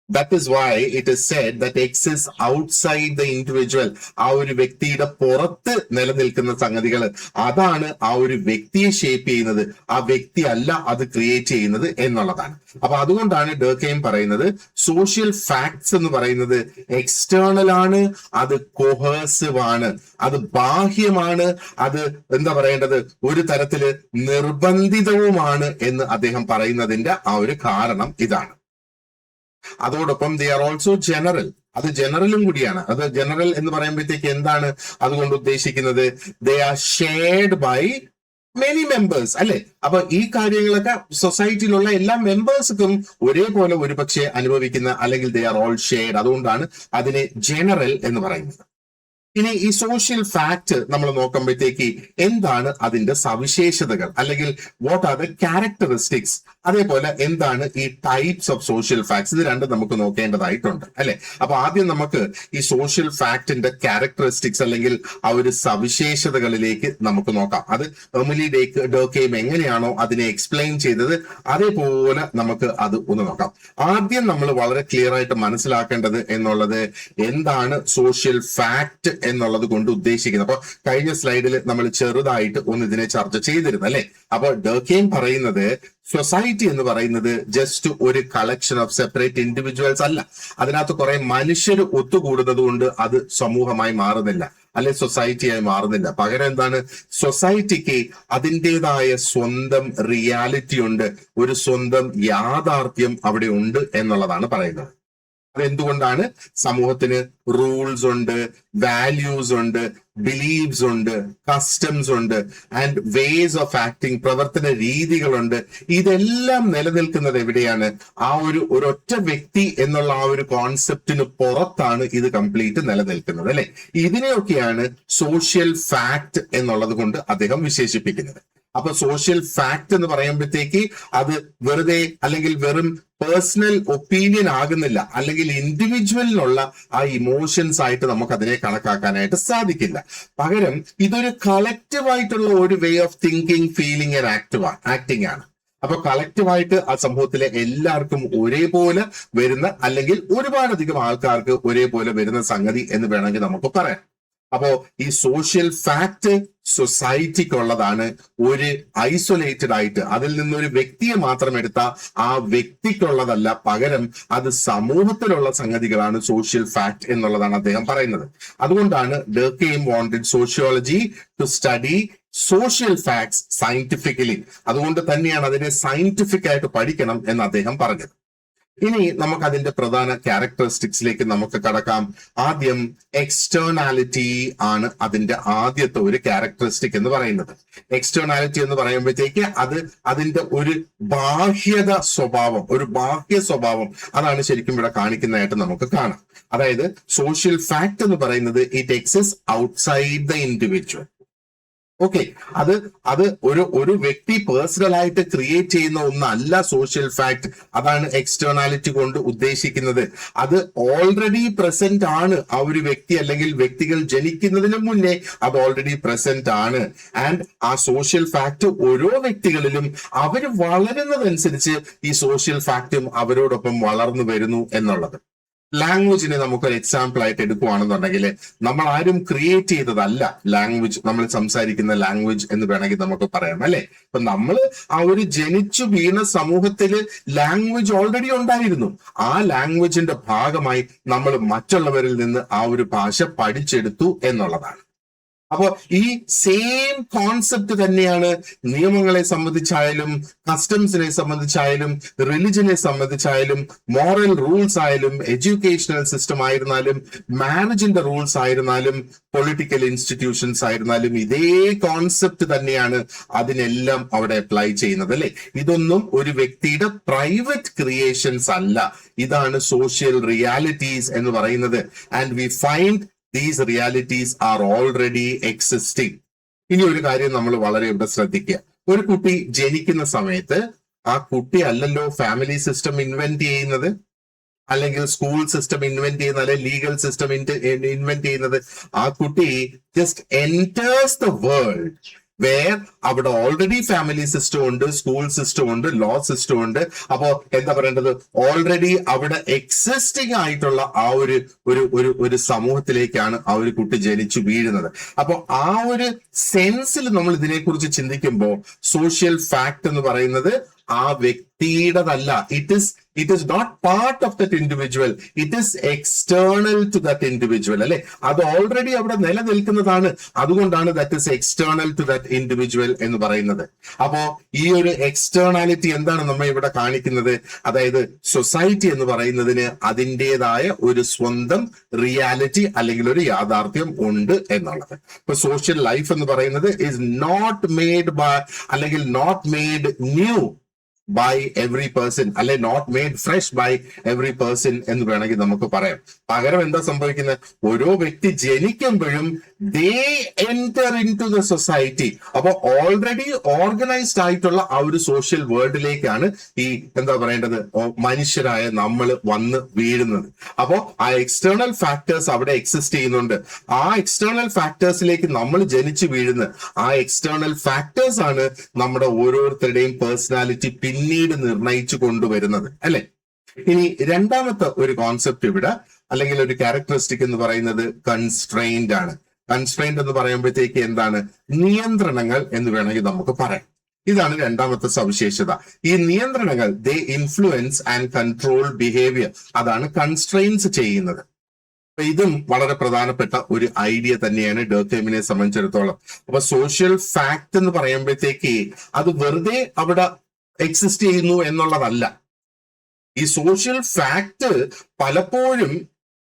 That is why it is said that exists outside the individual. ആ ഒരു വ്യക്തിയുടെ പുറത്ത് നിലനിൽക്കുന്ന സംഗതികൾ, അതാണ് ആ ഒരു വ്യക്തിയെ ഷേപ്പ് ചെയ്യുന്നത്, ആ വ്യക്തി അല്ല അത് ക്രിയേറ്റ് ചെയ്യുന്നത് എന്നുള്ളതാണ്. അപ്പൊ അതുകൊണ്ടാണ് ഡർക്കെയിം പറയുന്നത് സോഷ്യൽ ഫാക്ട്സ് എന്ന് പറയുന്നത് എക്സ്റ്റേണൽ ആണ്, അത് കൊഹേഴ്സീവ് ആണ്, അത് ബാഹ്യമാണ്, അത് എന്താ പറയേണ്ടത് ഒരു തരത്തില് നിർബന്ധിതവുമാണ് എന്ന് അദ്ദേഹം പറയുന്നതിന്റെ ആ ഒരു കാരണം ഇതാണ്. അതോടൊപ്പം ദേ ആർ ഓൾസോ ജനറൽ, അത് ജനറലും കൂടിയാണ്. അത് ജനറൽ എന്ന് പറയുമ്പോഴത്തേക്ക് എന്താണ് അതുകൊണ്ട് ഉദ്ദേശിക്കുന്നത്? They are shared by many members അല്ലെ. അപ്പൊ ഈ കാര്യങ്ങളൊക്കെ സൊസൈറ്റിയിലുള്ള എല്ലാ മെമ്പേഴ്സിനും ഒരേപോലെ ഒരുപക്ഷെ അനുഭവിക്കുന്ന, അല്ലെങ്കിൽ ദേ ആർ ഓൾ ഷെയർഡ്, അതുകൊണ്ടാണ് അതിനെ ജനറൽ എന്ന് പറയുന്നത്. ഇനി ഈ സോഷ്യൽ ഫാക്ട് നമ്മൾ നോക്കുമ്പോഴത്തേക്ക് എന്താണ് അതിന്റെ സവിശേഷതകൾ, അല്ലെങ്കിൽ വാട്ട് ആർ ദ ക്യാരക്ടറിസ്റ്റിക്സ്, അതേപോലെ എന്താണ് ഈ ടൈപ്സ് ഓഫ് സോഷ്യൽ ഫാക്ട്സ്, ഇത് രണ്ടും നമുക്ക് നോക്കേണ്ടതായിട്ടുണ്ട് അല്ലെ. അപ്പൊ ആദ്യം നമുക്ക് ഈ സോഷ്യൽ ഫാക്ടിന്റെ ക്യാരക്ടറിസ്റ്റിക്സ് അല്ലെങ്കിൽ ആ ഒരു സവിശേഷതകളിലേക്ക് നമുക്ക് നോക്കാം. അത് എമിലി ഡർക്കെയിം എങ്ങനെയാണോ അതിനെ എക്സ്പ്ലെയിൻ ചെയ്തത് അതേപോലെ നമുക്ക് അത് ഒന്ന് നോക്കാം. ആദ്യം നമ്മൾ വളരെ ക്ലിയർ ആയിട്ട് മനസ്സിലാക്കേണ്ടത് എന്നുള്ളത് എന്താണ് സോഷ്യൽ ഫാക്ട് എന്നുള്ളത് കൊണ്ട് ഉദ്ദേശിക്കുന്നത്. അപ്പൊ കഴിഞ്ഞ സ്ലൈഡിൽ നമ്മൾ ചെറുതായിട്ട് ഒന്ന് ഇതിനെ ചർച്ച ചെയ്തിരുന്നു അല്ലെ. അപ്പൊ ഡർക്കെയിം പറയുന്നത് സൊസൈറ്റി എന്ന് പറയുന്നത് ജസ്റ്റ് ഒരു കളക്ഷൻ ഓഫ് സെപ്പറേറ്റ് ഇൻഡിവിജ്വൽസ് അല്ല, അതിനകത്ത് കുറെ മനുഷ്യർ ഒത്തുകൂടുന്നത് കൊണ്ട് അത് സമൂഹമായി മാറുന്നില്ല, അല്ലെ സൊസൈറ്റിയായി മാറുന്നില്ല. പകരം എന്താണ്, സൊസൈറ്റിക്ക് അതിൻ്റെതായ സ്വന്തം റിയാലിറ്റി ഉണ്ട്, ഒരു സ്വന്തം യാഥാർത്ഥ്യം അവിടെ ഉണ്ട് എന്നുള്ളതാണ് പറയുന്നത്. അതെന്തുകൊണ്ടാണ്? സമൂഹത്തിന് റൂൾസ് ഉണ്ട്, വാല്യൂസ് ഉണ്ട്, ബിലീവ്സ് ഉണ്ട്, കസ്റ്റംസ് ഉണ്ട്, ആൻഡ് വേസ് ഓഫ് ആക്ടിങ്, പ്രവർത്തന രീതികളുണ്ട്. ഇതെല്ലാം നിലനിൽക്കുന്നത് എവിടെയാണ്? ആ ഒരൊറ്റ വ്യക്തി എന്നുള്ള ആ ഒരു കോൺസെപ്റ്റിന് പുറത്താണ് ഇത് കംപ്ലീറ്റ് നിലനിൽക്കുന്നത് അല്ലെ. ഇതിനെയൊക്കെയാണ് സോഷ്യൽ ഫാക്ട് എന്നുള്ളത് കൊണ്ട് അദ്ദേഹം വിശേഷിപ്പിക്കുന്നത്. അപ്പൊ സോഷ്യൽ ഫാക്ട് എന്ന് പറയുമ്പോഴത്തേക്ക് അത് വെറുതെ അല്ലെങ്കിൽ വെറും പേഴ്സണൽ ഒപ്പീനിയൻ ആകുന്നില്ല, അല്ലെങ്കിൽ ഇൻഡിവിജ്വലിനുള്ള ആ ഇമോഷൻസ് ആയിട്ട് നമുക്ക് അതിനെ കണക്കാക്കാനായിട്ട് സാധിക്കില്ല. പകരം ഇതൊരു കളക്റ്റീവ് ആയിട്ടുള്ള ഒരു way of thinking, feeling and acting ആണ്. അപ്പൊ കളക്റ്റീവായിട്ട് ആ സമൂഹത്തിലെ എല്ലാവർക്കും ഒരേപോലെ വരുന്ന, അല്ലെങ്കിൽ ഒരുപാടധികം ആൾക്കാർക്ക് ഒരേപോലെ വരുന്ന സംഗതി എന്ന് വേണമെങ്കിൽ നമുക്ക് പറയാം. അപ്പോ ഈ സോഷ്യൽ ഫാക്ട് സൊസൈറ്റിക്കുള്ളതാണ്, ഒരു ഐസൊലേറ്റഡ് ആയിട്ട് അതിൽ നിന്നൊരു വ്യക്തിയെ മാത്രം എടുത്ത ആ വ്യക്തിക്കുള്ളതല്ല, പകരം അത് സമൂഹത്തിലുള്ള സംഗതികളാണ് സോഷ്യൽ ഫാക്ട് എന്നുള്ളതാണ് അദ്ദേഹം പറയുന്നത്. അതുകൊണ്ടാണ് Durkheim wanted sociology to study social facts scientifically, അതുകൊണ്ട് തന്നെയാണ് അതിനെ സയന്റിഫിക് ആയിട്ട് പഠിക്കണം എന്ന് അദ്ദേഹം പറഞ്ഞത്. ഇനി നമുക്ക് അതിന്റെ പ്രധാന ക്യാരക്ടറിസ്റ്റിക്സിലേക്ക് നമുക്ക് കടക്കാം. ആദ്യം എക്സ്റ്റേണാലിറ്റി ആണ് അതിന്റെ ആദ്യത്തെ ഒരു ക്യാരക്ടറിസ്റ്റിക് എന്ന് പറയുന്നത്. എക്സ്റ്റേണാലിറ്റി എന്ന് പറയുമ്പോഴത്തേക്ക് അതിന്റെ ഒരു ബാഹ്യത സ്വഭാവം, ഒരു ബാഹ്യ സ്വഭാവം, അതാണ് ശരിക്കും ഇവിടെ കാണിക്കുന്നതായിട്ട് നമുക്ക് കാണാം. അതായത് സോഷ്യൽ ഫാക്ട് എന്ന് പറയുന്നത് it exist outside the individual. Okay, അത് ഒരു വ്യക്തി പേഴ്സണൽ ആയിട്ട് ക്രിയേറ്റ് ചെയ്യുന്ന ഒന്നല്ല സോഷ്യൽ ഫാക്ട്. അതാണ് എക്സ്റ്റേണാലിറ്റി കൊണ്ട് ഉദ്ദേശിക്കുന്നത്. അത് ഓൾറെഡി പ്രസന്റ് ആണ്. ആ ഒരു വ്യക്തി അല്ലെങ്കിൽ വ്യക്തികൾ ജനിക്കുന്നതിന് മുന്നേ അത് ഓൾറെഡി പ്രസന്റ് ആണ്. ആൻഡ് ആ സോഷ്യൽ ഫാക്ട് ഓരോ വ്യക്തികളിലും അവർ വളരുന്നതനുസരിച്ച് ഈ സോഷ്യൽ ഫാക്ടും അവരോടൊപ്പം വളർന്നു വരുന്നു എന്നുള്ളത്. ലാംഗ്വേജിനെ നമുക്കൊരു എക്സാമ്പിൾ ആയിട്ട് എടുക്കുകയാണെന്നുണ്ടെങ്കിൽ, നമ്മൾ ആരും ക്രിയേറ്റ് ചെയ്തതല്ല ലാംഗ്വേജ്, നമ്മൾ സംസാരിക്കുന്ന ലാംഗ്വേജ് എന്ന് വേണമെങ്കിൽ നമുക്ക് പറയാം അല്ലെ. ഇപ്പൊ നമ്മൾ ആ ഒരു ജനിച്ചു വീണ സമൂഹത്തിൽ ലാംഗ്വേജ് ഓൾറെഡി ഉണ്ടായിരുന്നു. ആ ലാംഗ്വേജിന്റെ ഭാഗമായി നമ്മൾ മറ്റുള്ളവരിൽ നിന്ന് ആ ഒരു ഭാഷ പഠിച്ചെടുത്തു എന്നുള്ളതാണ്. അപ്പോ ഈ സെയിം കോൺസെപ്റ്റ് തന്നെയാണ് നിയമങ്ങളെ സംബന്ധിച്ചായാലും, കസ്റ്റംസിനെ സംബന്ധിച്ചായാലും, റിലിജനെ സംബന്ധിച്ചായാലും, മോറൽ റൂൾസ് ആയാലും, എഡ്യൂക്കേഷണൽ സിസ്റ്റം ആയിരുന്നാലും, മാരേജിന്റെ റൂൾസ് ആയിരുന്നാലും, പൊളിറ്റിക്കൽ ഇൻസ്റ്റിറ്റ്യൂഷൻസ് ആയിരുന്നാലും, ഇതേ കോൺസെപ്റ്റ് തന്നെയാണ് അതിനെല്ലാം അവിടെ അപ്ലൈ ചെയ്യുന്നത് അല്ലെ. ഇതൊന്നും ഒരു വ്യക്തിയുടെ പ്രൈവറ്റ് ക്രിയേഷൻസ് അല്ല, ഇതാണ് സോഷ്യൽ റിയാലിറ്റീസ് എന്ന് പറയുന്നത്. And we find these realities are already existing. ഇനി ഒരു കാര്യം നമ്മൾ വളരെ ഇവിടെ ശ്രദ്ധിക്കുക. ഒരു കുട്ടി ജനിക്കുന്ന സമയത്ത് ആ കുട്ടി അല്ലല്ലോ ഫാമിലി സിസ്റ്റം ഇൻവെന്റ് ചെയ്യുന്നത്, അല്ലെങ്കിൽ സ്കൂൾ സിസ്റ്റം ഇൻവെന്റ് ചെയ്യുന്നത്, അല്ലെങ്കിൽ ലീഗൽ സിസ്റ്റം ഇൻവെന്റ് ചെയ്യുന്നത്. ആ കുട്ടി just enters the world where അവിടെ ഓൾറെഡി ഫാമിലി സിസ്റ്റം ഉണ്ട്, സ്കൂൾ സിസ്റ്റം ഉണ്ട്, ലോ സിസ്റ്റം ഉണ്ട്. അപ്പോ എന്താ പറയേണ്ടത്, ഓൾറെഡി അവിടെ എക്സിസ്റ്റിംഗ് ആയിട്ടുള്ള ആ ഒരു ഒരു ഒരു ഒരു സമൂഹത്തിലേക്കാണ് ആ ഒരു കുട്ടി ജനിച്ചു വീഴുന്നത്. അപ്പൊ ആ ഒരു സെൻസിൽ നമ്മൾ ഇതിനെക്കുറിച്ച് ചിന്തിക്കുമ്പോൾ സോഷ്യൽ ഫാക്ട് എന്ന് പറയുന്നത് ആ വ്യക്തിയുടേതല്ല. It is not part of that individual, it is external to that individual. അല്ലെ, അത് ഓൾറെഡി അവിടെ നിലനിൽക്കുന്നതാണ്. അതുകൊണ്ടാണ് that is external to that individual എന്ന് പറയുന്നത്. അപ്പോ ഈ ഒരു എക്സ്റ്റേണാലിറ്റി എന്താണ് നമ്മൾ ഇവിടെ കാണിക്കുന്നത്? അതായത് സൊസൈറ്റി എന്ന് പറയുന്നതിന് അതിൻ്റെതായ ഒരു സ്വന്തം റിയാലിറ്റി അല്ലെങ്കിൽ ഒരു യാഥാർത്ഥ്യം ഉണ്ട് എന്നുള്ളത്. ഇപ്പൊ സോഷ്യൽ ലൈഫ് എന്ന് പറയുന്നത് ഇസ് നോട്ട് മെയ്ഡ് ബൈ, അല്ലെങ്കിൽ not made new by every person, അല്ലെ not made fresh by every person എന്ന് വേണമെങ്കിൽ നമുക്ക് പറയാം. പകരം എന്താ സംഭവിക്കുന്നത്? ഓരോ വ്യക്തി ജനിക്കുമ്പോഴും they enter in to the society. അപ്പൊ ഓൾറെഡി ഓർഗനൈസ്ഡ് ആയിട്ടുള്ള ആ ഒരു സോഷ്യൽ വേൾഡിലേക്കാണ് ഈ എന്താ പറയേണ്ടത് മനുഷ്യരായ നമ്മൾ വന്ന് വീഴുന്നത്. അപ്പോ ആ എക്സ്റ്റേണൽ ഫാക്ടേഴ്സ് അവിടെ എക്സിസ്റ്റ് ചെയ്യുന്നുണ്ട്. ആ എക്സ്റ്റേണൽ ഫാക്ടേഴ്സിലേക്ക് നമ്മൾ ജനിച്ചു വീഴുന്നത്. ആ എക്സ്റ്റേണൽ ഫാക്ടേഴ്സ് ആണ് നമ്മുടെ ഓരോരുത്തരുടെയും പേഴ്സണാലിറ്റി പിന്നീട് നിർണയിച്ചു കൊണ്ടുവരുന്നത്, അല്ലെ? ഇനി രണ്ടാമത്തെ ഒരു കോൺസെപ്റ്റ് ഇവിടെ, അല്ലെങ്കിൽ ഒരു ക്യാരക്ടറിസ്റ്റിക് എന്ന് പറയുന്നത് കൺസ്ട്രെയിൻഡ് ആണ്. കൺസ്ട്രെയിൻഡ് എന്ന് പറയുമ്പോഴത്തേക്ക് എന്താണ്? നിയന്ത്രണങ്ങൾ എന്ന് വേണമെങ്കിൽ നമുക്ക് പറയാം. ഇതാണ് രണ്ടാമത്തെ സവിശേഷത. ഈ നിയന്ത്രണങ്ങൾ ദേ ഇൻഫ്ലുവൻസ് ആൻഡ് കൺട്രോൾ ബിഹേവിയർ. അതാണ് കൺസ്ട്രെയിൻസ് ചെയ്യുന്നത്. ഇതും വളരെ പ്രധാനപ്പെട്ട ഒരു ഐഡിയ തന്നെയാണ് ഡർക്കൈമിനെ സംബന്ധിച്ചിടത്തോളം. അപ്പൊ സോഷ്യൽ ഫാക്ട് എന്ന് പറയുമ്പോഴത്തേക്ക് അത് വെറുതെ അവിടെ എക്സിസ്റ്റ് ചെയ്യുന്നു എന്നുള്ളതല്ല. ഈ സോഷ്യൽ ഫാക്ട് പലപ്പോഴും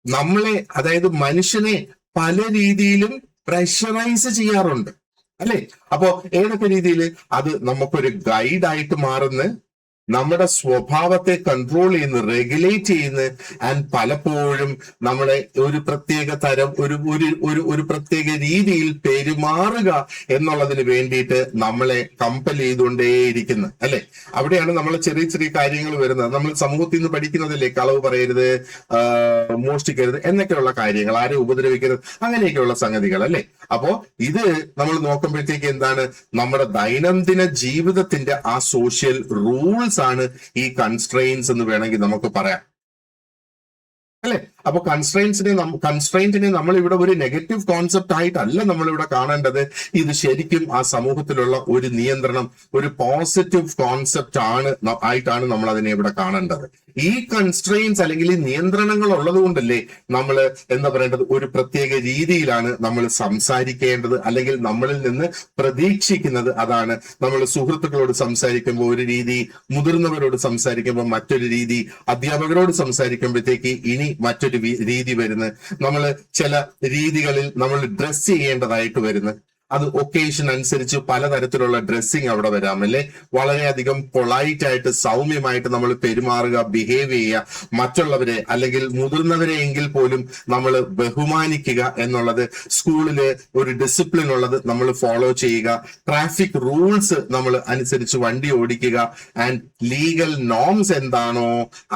നമ്മളെ, അതായത് മനുഷ്യനെ പല രീതിയിലും പ്രഷറൈസ് ചെയ്യാറുണ്ട്, അല്ലെ? അപ്പോ ഏതൊക്കെ രീതിയിൽ അത് നമുക്കൊരു ഗൈഡായിട്ട് മാറുന്ന, നമ്മുടെ സ്വഭാവത്തെ കൺട്രോൾ ചെയ്യുന്നു, റെഗുലേറ്റ് ചെയ്യുന്നു, ആൻഡ് പലപ്പോഴും നമ്മളെ ഒരു പ്രത്യേക തരം ഒരു പ്രത്യേക രീതിയിൽ പെരുമാറുക എന്നുള്ളതിന് വേണ്ടിയിട്ട് നമ്മളെ കമ്പൽ ചെയ്തുകൊണ്ടേയിരിക്കുന്നു, അല്ലെ? അവിടെയാണ് നമ്മൾ ചെറിയ ചെറിയ കാര്യങ്ങൾ വരുന്നത്. നമ്മൾ സമൂഹത്തിൽ നിന്ന് പഠിക്കുന്നതല്ലേ, കളവ് പറയരുത്, മോഷ്ടിക്കരുത് എന്നൊക്കെയുള്ള കാര്യങ്ങൾ, ആരെ ഉപദ്രവിക്കരുത്, അങ്ങനെയൊക്കെയുള്ള സംഗതികൾ, അല്ലെ? അപ്പോ ഇത് നമ്മൾ നോക്കുമ്പോഴത്തേക്ക് എന്താണ്, നമ്മുടെ ദൈനംദിന ജീവിതത്തിന്റെ ആ സോഷ്യൽ റൂൾസ് ആണ് ഈ കൺസ്ട്രെയിൻസ് എന്ന് വേണമെങ്കിൽ നമുക്ക് പറയാം, അല്ലെ? അപ്പൊ കൺസ്ട്രെയിന്റിനെ നമ്മൾ ഇവിടെ ഒരു നെഗറ്റീവ് കോൺസെപ്റ്റ് ആയിട്ടല്ല നമ്മൾ ഇവിടെ കാണേണ്ടത്. ഇത് ശരിക്കും ആ സമൂഹത്തിലുള്ള ഒരു നിയന്ത്രണം, ഒരു പോസിറ്റീവ് കോൺസെപ്റ്റ് ആയിട്ടാണ് നമ്മൾ അതിനെ ഇവിടെ കാണേണ്ടത്. ഈ കൺസ്ട്രെയിൻസ് അല്ലെങ്കിൽ ഈ നിയന്ത്രണങ്ങൾ ഉള്ളത് കൊണ്ടല്ലേ നമ്മൾ എന്താ പറയേണ്ടത്, ഒരു പ്രത്യേക രീതിയിലാണ് നമ്മൾ സംസാരിക്കേണ്ടത്, അല്ലെങ്കിൽ നമ്മളിൽ നിന്ന് പ്രതീക്ഷിക്കുന്നത് അതാണ്. നമ്മൾ സുഹൃത്തുക്കളോട് സംസാരിക്കുമ്പോൾ ഒരു രീതി, മുതിർന്നവരോട് സംസാരിക്കുമ്പോൾ മറ്റൊരു രീതി, അധ്യാപകരോട് സംസാരിക്കുമ്പോഴത്തേക്ക് ഇനി മറ്റൊരു രീതി വരുന്നത്, നമ്മൾ ചില രീതികളിൽ നമ്മൾ ഡ്രസ് ചെയ്യേണ്ടതായിട്ട് വരുന്നത്, അത് ഒക്കേഷൻ അനുസരിച്ച് പലതരത്തിലുള്ള ഡ്രസ്സിങ് അവിടെ വരാം, അല്ലെ? വളരെയധികം പൊളൈറ്റ് ആയിട്ട് സൗമ്യമായിട്ട് നമ്മൾ പെരുമാറുക, ബിഹേവ് ചെയ്യുക, മറ്റുള്ളവരെ അല്ലെങ്കിൽ മുതിർന്നവരെ എങ്കിൽ പോലും നമ്മൾ ബഹുമാനിക്കുക എന്നുള്ളത്, സ്കൂളില് ഒരു ഡിസിപ്ലിൻ ഉള്ളത് നമ്മൾ ഫോളോ ചെയ്യുക, ട്രാഫിക് റൂൾസ് നമ്മൾ അനുസരിച്ച് വണ്ടി ഓടിക്കുക, ആൻഡ് ലീഗൽ നോംസ് എന്താണോ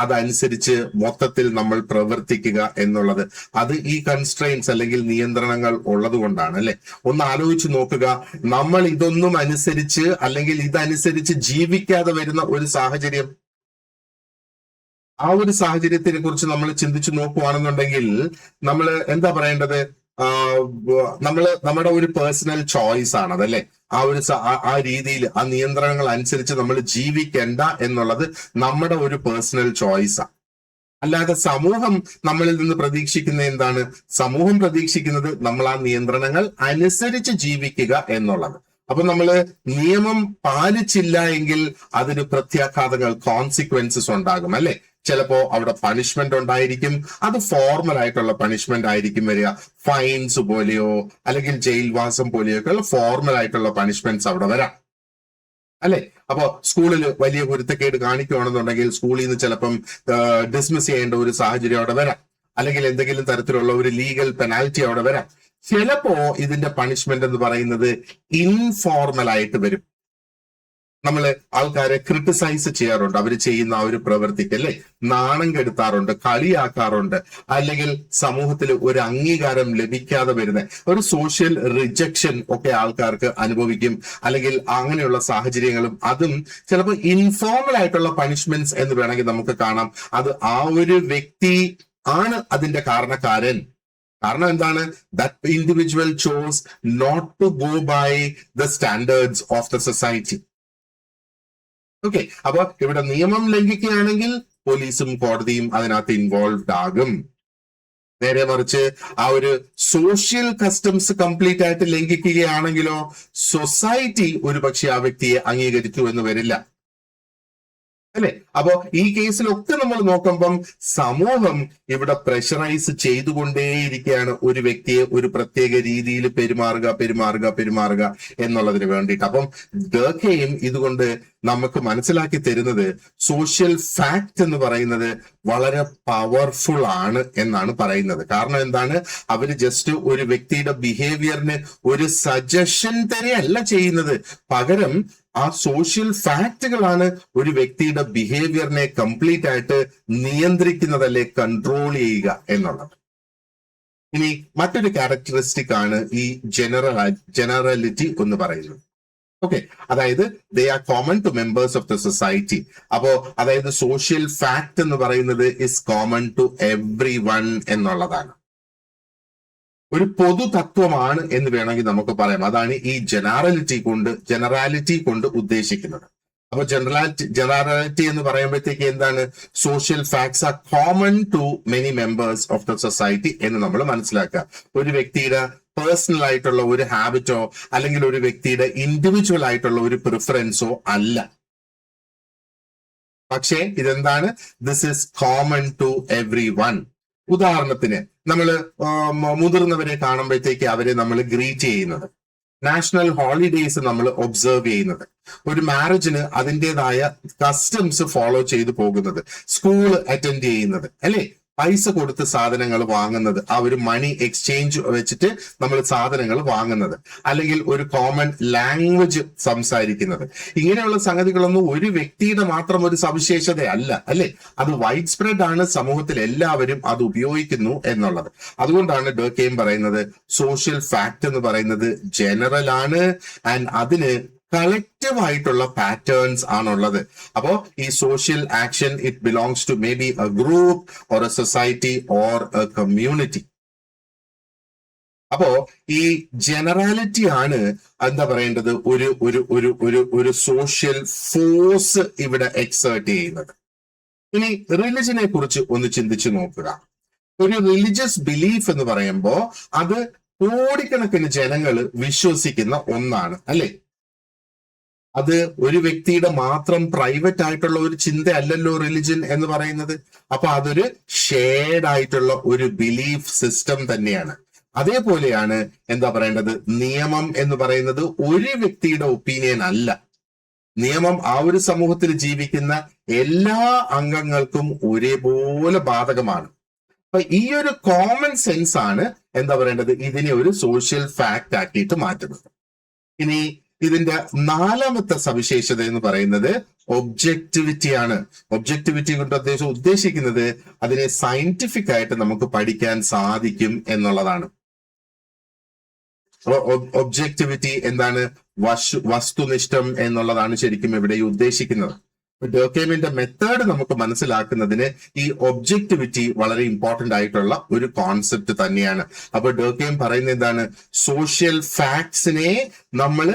അതനുസരിച്ച് മൊത്തത്തിൽ നമ്മൾ പ്രവർത്തിക്കുക എന്നുള്ളത്. അത് ഈ കൺസ്ട്രെയിൻസ് അല്ലെങ്കിൽ നിയന്ത്രണങ്ങൾ ഉള്ളത് കൊണ്ടാണ്, അല്ലെ? ഒന്ന് ആലോചിച്ച് നോക്കുക, നമ്മൾ ഇതൊന്നും അനുസരിച്ച് അല്ലെങ്കിൽ ഇതനുസരിച്ച് ജീവിക്കാതെ വരുന്ന ഒരു സാഹചര്യം, ആ ഒരു സാഹചര്യത്തിനെ കുറിച്ച് നമ്മൾ ചിന്തിച്ചു നോക്കുകയാണെന്നുണ്ടെങ്കിൽ നമ്മൾ എന്താ പറയേണ്ടത്, നമ്മുടെ ഒരു പേഴ്സണൽ ചോയ്സ് ആണ് അതല്ലേ? ആ രീതിയിൽ ആ നിയന്ത്രണങ്ങൾ അനുസരിച്ച് നമ്മൾ ജീവിക്കേണ്ട എന്നുള്ളത് നമ്മുടെ ഒരു പേഴ്സണൽ ചോയ്സാണ്. അല്ലാതെ സമൂഹം നമ്മളിൽ നിന്ന് പ്രതീക്ഷിക്കുന്ന എന്താണ്? സമൂഹം പ്രതീക്ഷിക്കുന്നത് നമ്മൾ ആ നിയന്ത്രണങ്ങൾ അനുസരിച്ച് ജീവിക്കുക എന്നുള്ളത്. അപ്പൊ നമ്മള് നിയമം പാലിച്ചില്ല എങ്കിൽ അതിന് പ്രത്യാഘാതങ്ങൾ, കോൺസിക്വൻസസ് ഉണ്ടാകും, അല്ലെ? ചിലപ്പോ അവിടെ പണിഷ്മെന്റ് ഉണ്ടായിരിക്കും. അത് ഫോർമൽ ആയിട്ടുള്ള പണിഷ്മെന്റ് ആയിരിക്കും വരിക, ഫൈൻസ് പോലെയോ അല്ലെങ്കിൽ ജയിൽവാസം പോലെയോ ഒക്കെ ഫോർമൽ ആയിട്ടുള്ള പണിഷ്മെന്റ്സ് അവിടെ വരാം, അല്ലെ? അപ്പൊ സ്കൂളിൽ വലിയ കുരുത്തക്കേട് കാണിക്കുകയാണെന്നുണ്ടെങ്കിൽ സ്കൂളിൽ നിന്ന് ചിലപ്പം ഡിസ്മിസ് ചെയ്യേണ്ട ഒരു സാഹചര്യം അവിടെ വരാം, അല്ലെങ്കിൽ എന്തെങ്കിലും തരത്തിലുള്ള ഒരു ലീഗൽ പെനാൽറ്റി അവിടെ വരാം. ചിലപ്പോ ഇതിന്റെ പണിഷ്മെന്റ് എന്ന് പറയുന്നത് ഇൻഫോർമൽ ആയിട്ട് വരും. നമ്മള് ആൾക്കാരെ ക്രിട്ടിസൈസ് ചെയ്യാറുണ്ട്, അവർ ചെയ്യുന്ന ആ ഒരു പ്രവൃത്തിക്ക് അല്ലെ, നാണം കെടുത്താറുണ്ട്, കളിയാക്കാറുണ്ട്, അല്ലെങ്കിൽ സമൂഹത്തിൽ ഒരു അംഗീകാരം ലഭിക്കാതെ വരുന്ന ഒരു സോഷ്യൽ റിജക്ഷൻ ഒക്കെ ആൾക്കാർക്ക് അനുഭവിക്കും, അല്ലെങ്കിൽ അങ്ങനെയുള്ള സാഹചര്യങ്ങളും അതും ചിലപ്പോൾ ഇൻഫോർമൽ ആയിട്ടുള്ള പണിഷ്മെന്റ്സ് എന്ന് വേണമെങ്കിൽ നമുക്ക് കാണാം. അത് ആ ഒരു വ്യക്തി ആണ് അതിന്റെ കാരണക്കാരൻ. കാരണം എന്താണ്? That individual chose not to go by the standards of the society. Okay, അപ്പൊ ഇവിടെ നിയമം ലംഘിക്കുകയാണെങ്കിൽ പോലീസും കോടതിയും അതിനകത്ത് ഇൻവോൾവ്ഡ് ആകും. നേരെ മറിച്ച് ആ ഒരു സോഷ്യൽ കസ്റ്റംസ് കംപ്ലീറ്റ് ആയിട്ട് ലംഘിക്കുകയാണെങ്കിലോ സൊസൈറ്റി ഒരുപക്ഷെ ആ വ്യക്തിയെ അംഗീകരിച്ചു എന്ന് വരില്ല, അല്ലെ? അപ്പോ ഈ കേസിലൊക്കെ നമ്മൾ നോക്കുമ്പം സമൂഹം ഇവിടെ പ്രഷറൈസ് ചെയ്തുകൊണ്ടേയിരിക്കുകയാണ് ഒരു വ്യക്തിയെ ഒരു പ്രത്യേക രീതിയിൽ പെരുമാറുക എന്നുള്ളതിന് വേണ്ടിയിട്ട്. അപ്പം ഡർക്കെയിം ഇതുകൊണ്ട് നമുക്ക് മനസ്സിലാക്കി തരുന്നത് സോഷ്യൽ ഫാക്ട് എന്ന് പറയുന്നത് വളരെ പവർഫുൾ ആണ് എന്നാണ് പറയുന്നത്. കാരണം എന്താണ്? അവര് ജസ്റ്റ് ഒരു വ്യക്തിയുടെ ബിഹേവിയറിന് ഒരു സജഷൻ തന്നെയല്ല ചെയ്യുന്നത്, പകരം ആ സോഷ്യൽ ഫാക്ടുകളാണ് ഒരു വ്യക്തിയുടെ ബിഹേവിയറിനെ കംപ്ലീറ്റ് ആയിട്ട് നിയന്ത്രിക്കുന്നതല്ലേ, കൺട്രോൾ ചെയ്യുക എന്നുള്ളത്. ഇനി മറ്റൊരു ക്യാരക്ടറിസ്റ്റിക് ആണ് ഈ ജനറാലിറ്റി എന്ന് പറയുന്നത്. ഓക്കെ, അതായത് they are common to members of the society. അപ്പോ അതായത് സോഷ്യൽ ഫാക്ട് എന്ന് പറയുന്നത് is common to everyone എന്നുള്ളതാണ്, ഒരു പൊതു തത്വമാണ് എന്ന് വേണമെങ്കിൽ നമുക്ക് പറയാം. അതാണ് ഈ ജനറാലിറ്റി കൊണ്ട് ഉദ്ദേശിക്കുന്നത്. അപ്പൊ ജനറാലിറ്റി എന്ന് പറയുമ്പോഴത്തേക്ക് എന്താണ്? Social facts are common to many members of the society എന്ന് നമ്മൾ മനസ്സിലാക്കുക. ഒരു വ്യക്തിയുടെ പേഴ്സണൽ ആയിട്ടുള്ള ഒരു ഹാബിറ്റോ അല്ലെങ്കിൽ ഒരു വ്യക്തിയുടെ ഇൻഡിവിജ്വൽ ആയിട്ടുള്ള ഒരു പ്രിഫറൻസോ അല്ല, പക്ഷേ ഇതെന്താണ്? This is common to everyone. ഉദാഹരണത്തിന് നമ്മള് മുതിർന്നവരെ കാണുമ്പോഴത്തേക്ക് അവരെ നമ്മൾ ഗ്രീറ്റ് ചെയ്യുന്നത്, നാഷണൽ ഹോളിഡേയ്സ് നമ്മൾ ഒബ്സർവ് ചെയ്യുന്നത്, ഒരു മാരേജിന് അതിൻ്റെതായ കസ്റ്റംസ് ഫോളോ ചെയ്തു പോകുന്നത്, സ്കൂൾ അറ്റൻഡ് ചെയ്യുന്നത്, അല്ലെ? പൈസ കൊടുത്ത് സാധനങ്ങൾ വാങ്ങുന്നത്, ആ ഒരു മണി എക്സ്ചേഞ്ച് വെച്ചിട്ട് നമ്മൾ സാധനങ്ങൾ വാങ്ങുന്നത്, അല്ലെങ്കിൽ ഒരു കോമൺ ലാംഗ്വേജ് സംസാരിക്കുന്നത്, ഇങ്ങനെയുള്ള സംഗതികളൊന്നും ഒരു വ്യക്തിയുടെ മാത്രം ഒരു സവിശേഷതയല്ല, അല്ലെ? അത് വൈഡ് സ്പ്രെഡ് ആണ്, സമൂഹത്തിൽ എല്ലാവരും അത് ഉപയോഗിക്കുന്നു എന്നുള്ളത്. അതുകൊണ്ടാണ് ഡർക്കെയിം പറയുന്നത് സോഷ്യൽ ഫാക്ട് എന്ന് പറയുന്നത് ജനറൽ ആണ്, ആൻഡ് അതിന് കളക്റ്റീവ് ആയിട്ടുള്ള പാറ്റേൺസ് ആണുള്ളത്. അപ്പോ ഈ social action it belongs to may be a group or a society or a community. അപ്പോ ഈ ജനറാലിറ്റി ആണ് എന്താ പറയേണ്ടത്, ഒരു ഒരു ഒരു ഒരു ഒരു സോഷ്യൽ ഫോഴ്സ് ഇവിടെ എക്സേർട്ട് ചെയ്യുന്നത്. ഇനി റിലിജനെ കുറിച്ച് ഒന്ന് ചിന്തിച്ചു നോക്കുക. ഒരു റിലിജിയസ് ബിലീഫ് എന്ന് പറയുമ്പോൾ അത് കോടിക്കണക്കിന് ജനങ്ങൾ വിശ്വസിക്കുന്ന ഒന്നാണ്, അല്ലെ? അത് ഒരു വ്യക്തിയുടെ മാത്രം പ്രൈവറ്റ് ആയിട്ടുള്ള ഒരു ചിന്തയല്ലല്ലോ റിലിജൻ എന്ന് പറയുന്നത്. അപ്പൊ അതൊരു ഷെയർഡ് ആയിട്ടുള്ള ഒരു ബിലീഫ് സിസ്റ്റം തന്നെയാണ്. അതേപോലെയാണ് എന്താ പറയേണ്ടത്, നിയമം എന്ന് പറയുന്നത് ഒരു വ്യക്തിയുടെ ഒപ്പീനിയൻ അല്ല. നിയമം ആ ഒരു സമൂഹത്തിൽ ജീവിക്കുന്ന എല്ലാ അംഗങ്ങൾക്കും ഒരേപോലെ ബാധകമാണ്. അപ്പൊ ഈ ഒരു കോമൺ സെൻസ് ആണ് എന്താ പറയേണ്ടത്, ഇതിനെ ഒരു സോഷ്യൽ ഫാക്ട് ആക്കിയിട്ട് മാറ്റുന്നത്. ഇനി ഇതിന്റെ നാലാമത്തെ സവിശേഷത എന്ന് പറയുന്നത് ഒബ്ജക്ടിവിറ്റി ആണ്. ഒബ്ജക്ടിവിറ്റി കൊണ്ട് ഉദ്ദേശിക്കുന്നത് അതിനെ സയന്റിഫിക് ആയിട്ട് നമുക്ക് പഠിക്കാൻ സാധിക്കും എന്നുള്ളതാണ്. ഒബ്ജക്ടിവിറ്റി എന്താണ്? വസ്തുനിഷ്ഠം എന്നുള്ളതാണ് ശരിക്കും ഇവിടെ ഉദ്ദേശിക്കുന്നത്. ഡർക്കെയിമിന്റെ മെത്തേഡ് നമുക്ക് മനസ്സിലാക്കുന്നതിന് ഈ ഒബ്ജക്ടിവിറ്റി വളരെ ഇമ്പോർട്ടന്റ് ആയിട്ടുള്ള ഒരു കോൺസെപ്റ്റ് തന്നെയാണ്. അപ്പൊ ഡർക്കെയിം പറയുന്നത് എന്താണ്? സോഷ്യൽ ഫാക്ട്സിനെ നമ്മൾ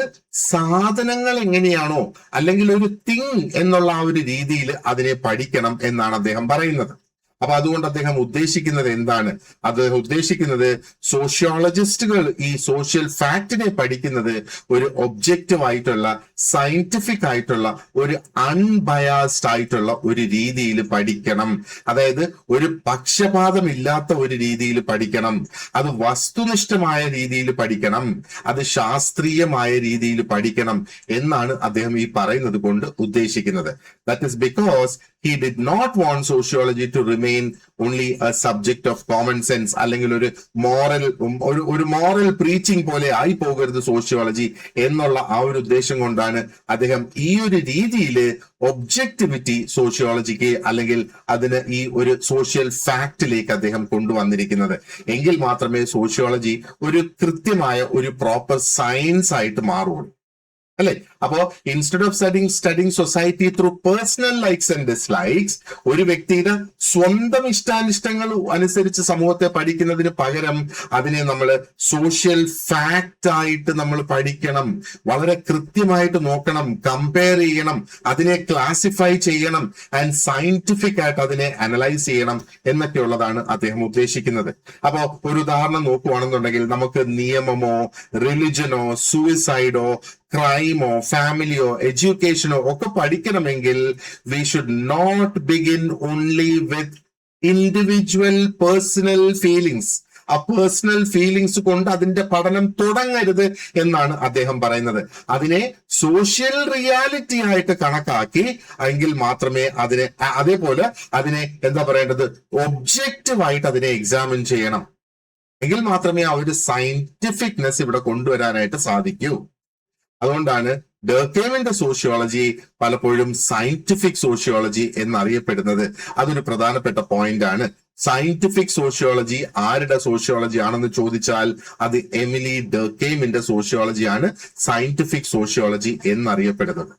സാധനങ്ങൾ എങ്ങനെയാണോ അല്ലെങ്കിൽ ഒരു തിങ് എന്നുള്ള ആ ഒരു രീതിയിൽ അതിനെ പഠിക്കണം എന്നാണ് അദ്ദേഹം പറയുന്നത്. അപ്പൊ അതുകൊണ്ട് അദ്ദേഹം ഉദ്ദേശിക്കുന്നത് എന്താണ്? അദ്ദേഹം ഉദ്ദേശിക്കുന്നത് സോഷ്യോളജിസ്റ്റുകൾ ഈ സോഷ്യൽ ഫാക്ടിനെ പഠിക്കുന്നത് ഒരു ഒബ്ജക്റ്റീവ് ആയിട്ടുള്ള സയന്റിഫിക് ആയിട്ടുള്ള ഒരു അൺബയാസ്ഡ് ആയിട്ടുള്ള ഒരു രീതിയിൽ പഠിക്കണം. അതായത് ഒരു പക്ഷപാതമില്ലാത്ത ഒരു രീതിയിൽ പഠിക്കണം, അത് വസ്തുനിഷ്ഠമായ രീതിയിൽ പഠിക്കണം, അത് ശാസ്ത്രീയമായ രീതിയിൽ പഠിക്കണം എന്നാണ് അദ്ദേഹം ഈ പറയുന്നത് കൊണ്ട് ഉദ്ദേശിക്കുന്നത്. That is because he did not want sociology to remain only a subject of common sense, അല്ലെങ്കിൽ ഒരു മോറൽ പ്രീച്ചിങ് പോലെ ആയി പോകരുത് സോഷ്യോളജി എന്നുള്ള ആ ഒരു ഉദ്ദേശം കൊണ്ടാണ് അദ്ദേഹം ഈ ഒരു രീതിയിൽ ഒബ്ജക്ടിവിറ്റി സോഷ്യോളജിക്ക് അല്ലെങ്കിൽ അതിന് ഈ ഒരു സോഷ്യൽ ഫാക്റ്റിലേക്ക് അദ്ദേഹം കൊണ്ടുവന്നിരിക്കുന്നത്. എങ്കിൽ മാത്രമേ സോഷ്യോളജി ഒരു കൃത്യമായ ഒരു പ്രോപ്പർ സയൻസ് ആയിട്ട് മാറുള്ളൂ, അല്ലെ? അപ്പോ instead of studying society through personal likes and dislikes, ഒരു വ്യക്തിയുടെ സ്വന്തം ഇഷ്ടാനിഷ്ടങ്ങൾ അനുസരിച്ച് സമൂഹത്തെ പഠിക്കുന്നതിന് പകരം അതിനെ നമ്മൾ സോഷ്യൽ ഫാക്റ്റ് ആയിട്ട് നമ്മൾ പഠിക്കണം, വളരെ കൃത്യമായിട്ട് നോക്കണം, കമ്പയർ ചെയ്യണം, അതിനെ ക്ലാസിഫൈ ചെയ്യണം ആൻഡ് സയന്റിഫിക് ആയിട്ട് അതിനെ അനലൈസ് ചെയ്യണം എന്നൊക്കെയുള്ളതാണ് അദ്ദേഹം ഉദ്ദേശിക്കുന്നത്. അപ്പോ ഒരു ഉദാഹരണം നോക്കുവാണെന്നുണ്ടെങ്കിൽ നമുക്ക് നിയമമോ റിലിജനോ സൂയിസൈഡോ ക്രൈമോ ഫാമിലിയോ എഡ്യൂക്കേഷനോ ഒക്കെ പഠിക്കണമെങ്കിൽ we should not begin only with individual personal feelings. ആ പേഴ്സണൽ ഫീലിങ്സ് കൊണ്ട് അതിന്റെ പഠനം തുടങ്ങരുത് എന്നാണ് അദ്ദേഹം പറയുന്നത്. അതിനെ സോഷ്യൽ റിയാലിറ്റി ആയിട്ട് കണക്കാക്കി എങ്കിൽ മാത്രമേ അതിനെ അതേപോലെ അതിനെ എന്താ പറയേണ്ടത് ഒബ്ജക്റ്റീവായിട്ട് അതിനെ എക്സാമിൻ ചെയ്യണം. എങ്കിൽ മാത്രമേ ആ ഒരു സയന്റിഫിക്നെസ് ഇവിടെ കൊണ്ടുവരാനായിട്ട് സാധിക്കൂ. അതുകൊണ്ടാണ് ഡർക്കെയിമിന്റെ സോഷ്യോളജി പലപ്പോഴും സയന്റിഫിക് സോഷ്യോളജി എന്നറിയപ്പെടുന്നത്. അതൊരു പ്രധാനപ്പെട്ട പോയിന്റ് ആണ്. സയന്റിഫിക് സോഷ്യോളജി ആരുടെ സോഷ്യോളജി ആണെന്ന് ചോദിച്ചാൽ അത് എമിലി ഡർക്കെയിമിന്റെ സോഷ്യോളജിയാണ് സയന്റിഫിക് സോഷ്യോളജി എന്നറിയപ്പെടുന്നത്.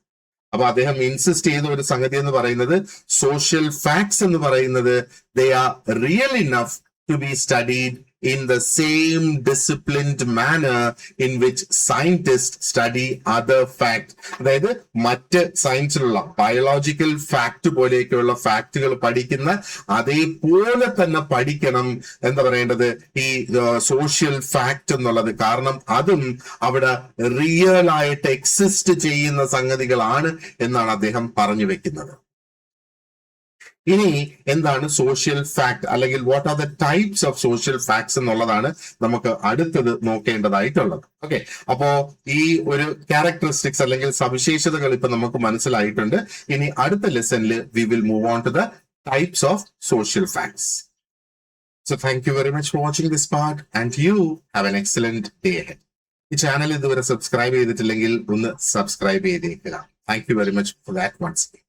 അപ്പൊ അദ്ദേഹം ഇൻസിസ്റ്റ് ചെയ്ത ഒരു സംഗതി എന്ന് പറയുന്നത് സോഷ്യൽ ഫാക്ട്സ് എന്ന് പറയുന്നത് they are real enough to be studied in the same disciplined manner in which scientists study other facts. അതായത് മറ്റ് സയൻസിലുള്ള ബയോളജിക്കൽ ഫാക്ട് പോലെയൊക്കെയുള്ള ഫാക്ടുകൾ പഠിക്കുന്ന അതേപോലെ തന്നെ പഠിക്കണം എന്താ പറയേണ്ടത് ഈ സോഷ്യൽ ഫാക്ട് എന്നുള്ളത്. കാരണം അതും അവിടെ റിയൽ ആയിട്ട് എക്സിസ്റ്റ് ചെയ്യുന്ന സംഗതികളാണ് എന്നാണ് അദ്ദേഹം പറഞ്ഞു വെക്കുന്നത്. ഇനി എന്താണ് സോഷ്യൽ ഫാക്ട് അല്ലെങ്കിൽ what are the types of social facts എന്നുള്ളതാണ് നമുക്ക് അടുത്തത് നോക്കേണ്ടതായിട്ടുള്ളത്. ഓക്കെ, അപ്പോ ഈ ഒരു ക്യാരക്ടറിസ്റ്റിക്സ് അല്ലെങ്കിൽ സവിശേഷതകൾ ഇപ്പൊ നമുക്ക് മനസ്സിലായിട്ടുണ്ട്. ഇനി അടുത്ത ലെസണിൽ we will move on to the types of social facts. So thank you very much for watching this part and you have an excellent day ahead. ഈ ചാനൽ ഇതുവരെ സബ്സ്ക്രൈബ് ചെയ്തിട്ടില്ലെങ്കിൽ ഒന്ന് സബ്സ്ക്രൈബ് ചെയ്തേക്കുക. Thank you very much for that once again.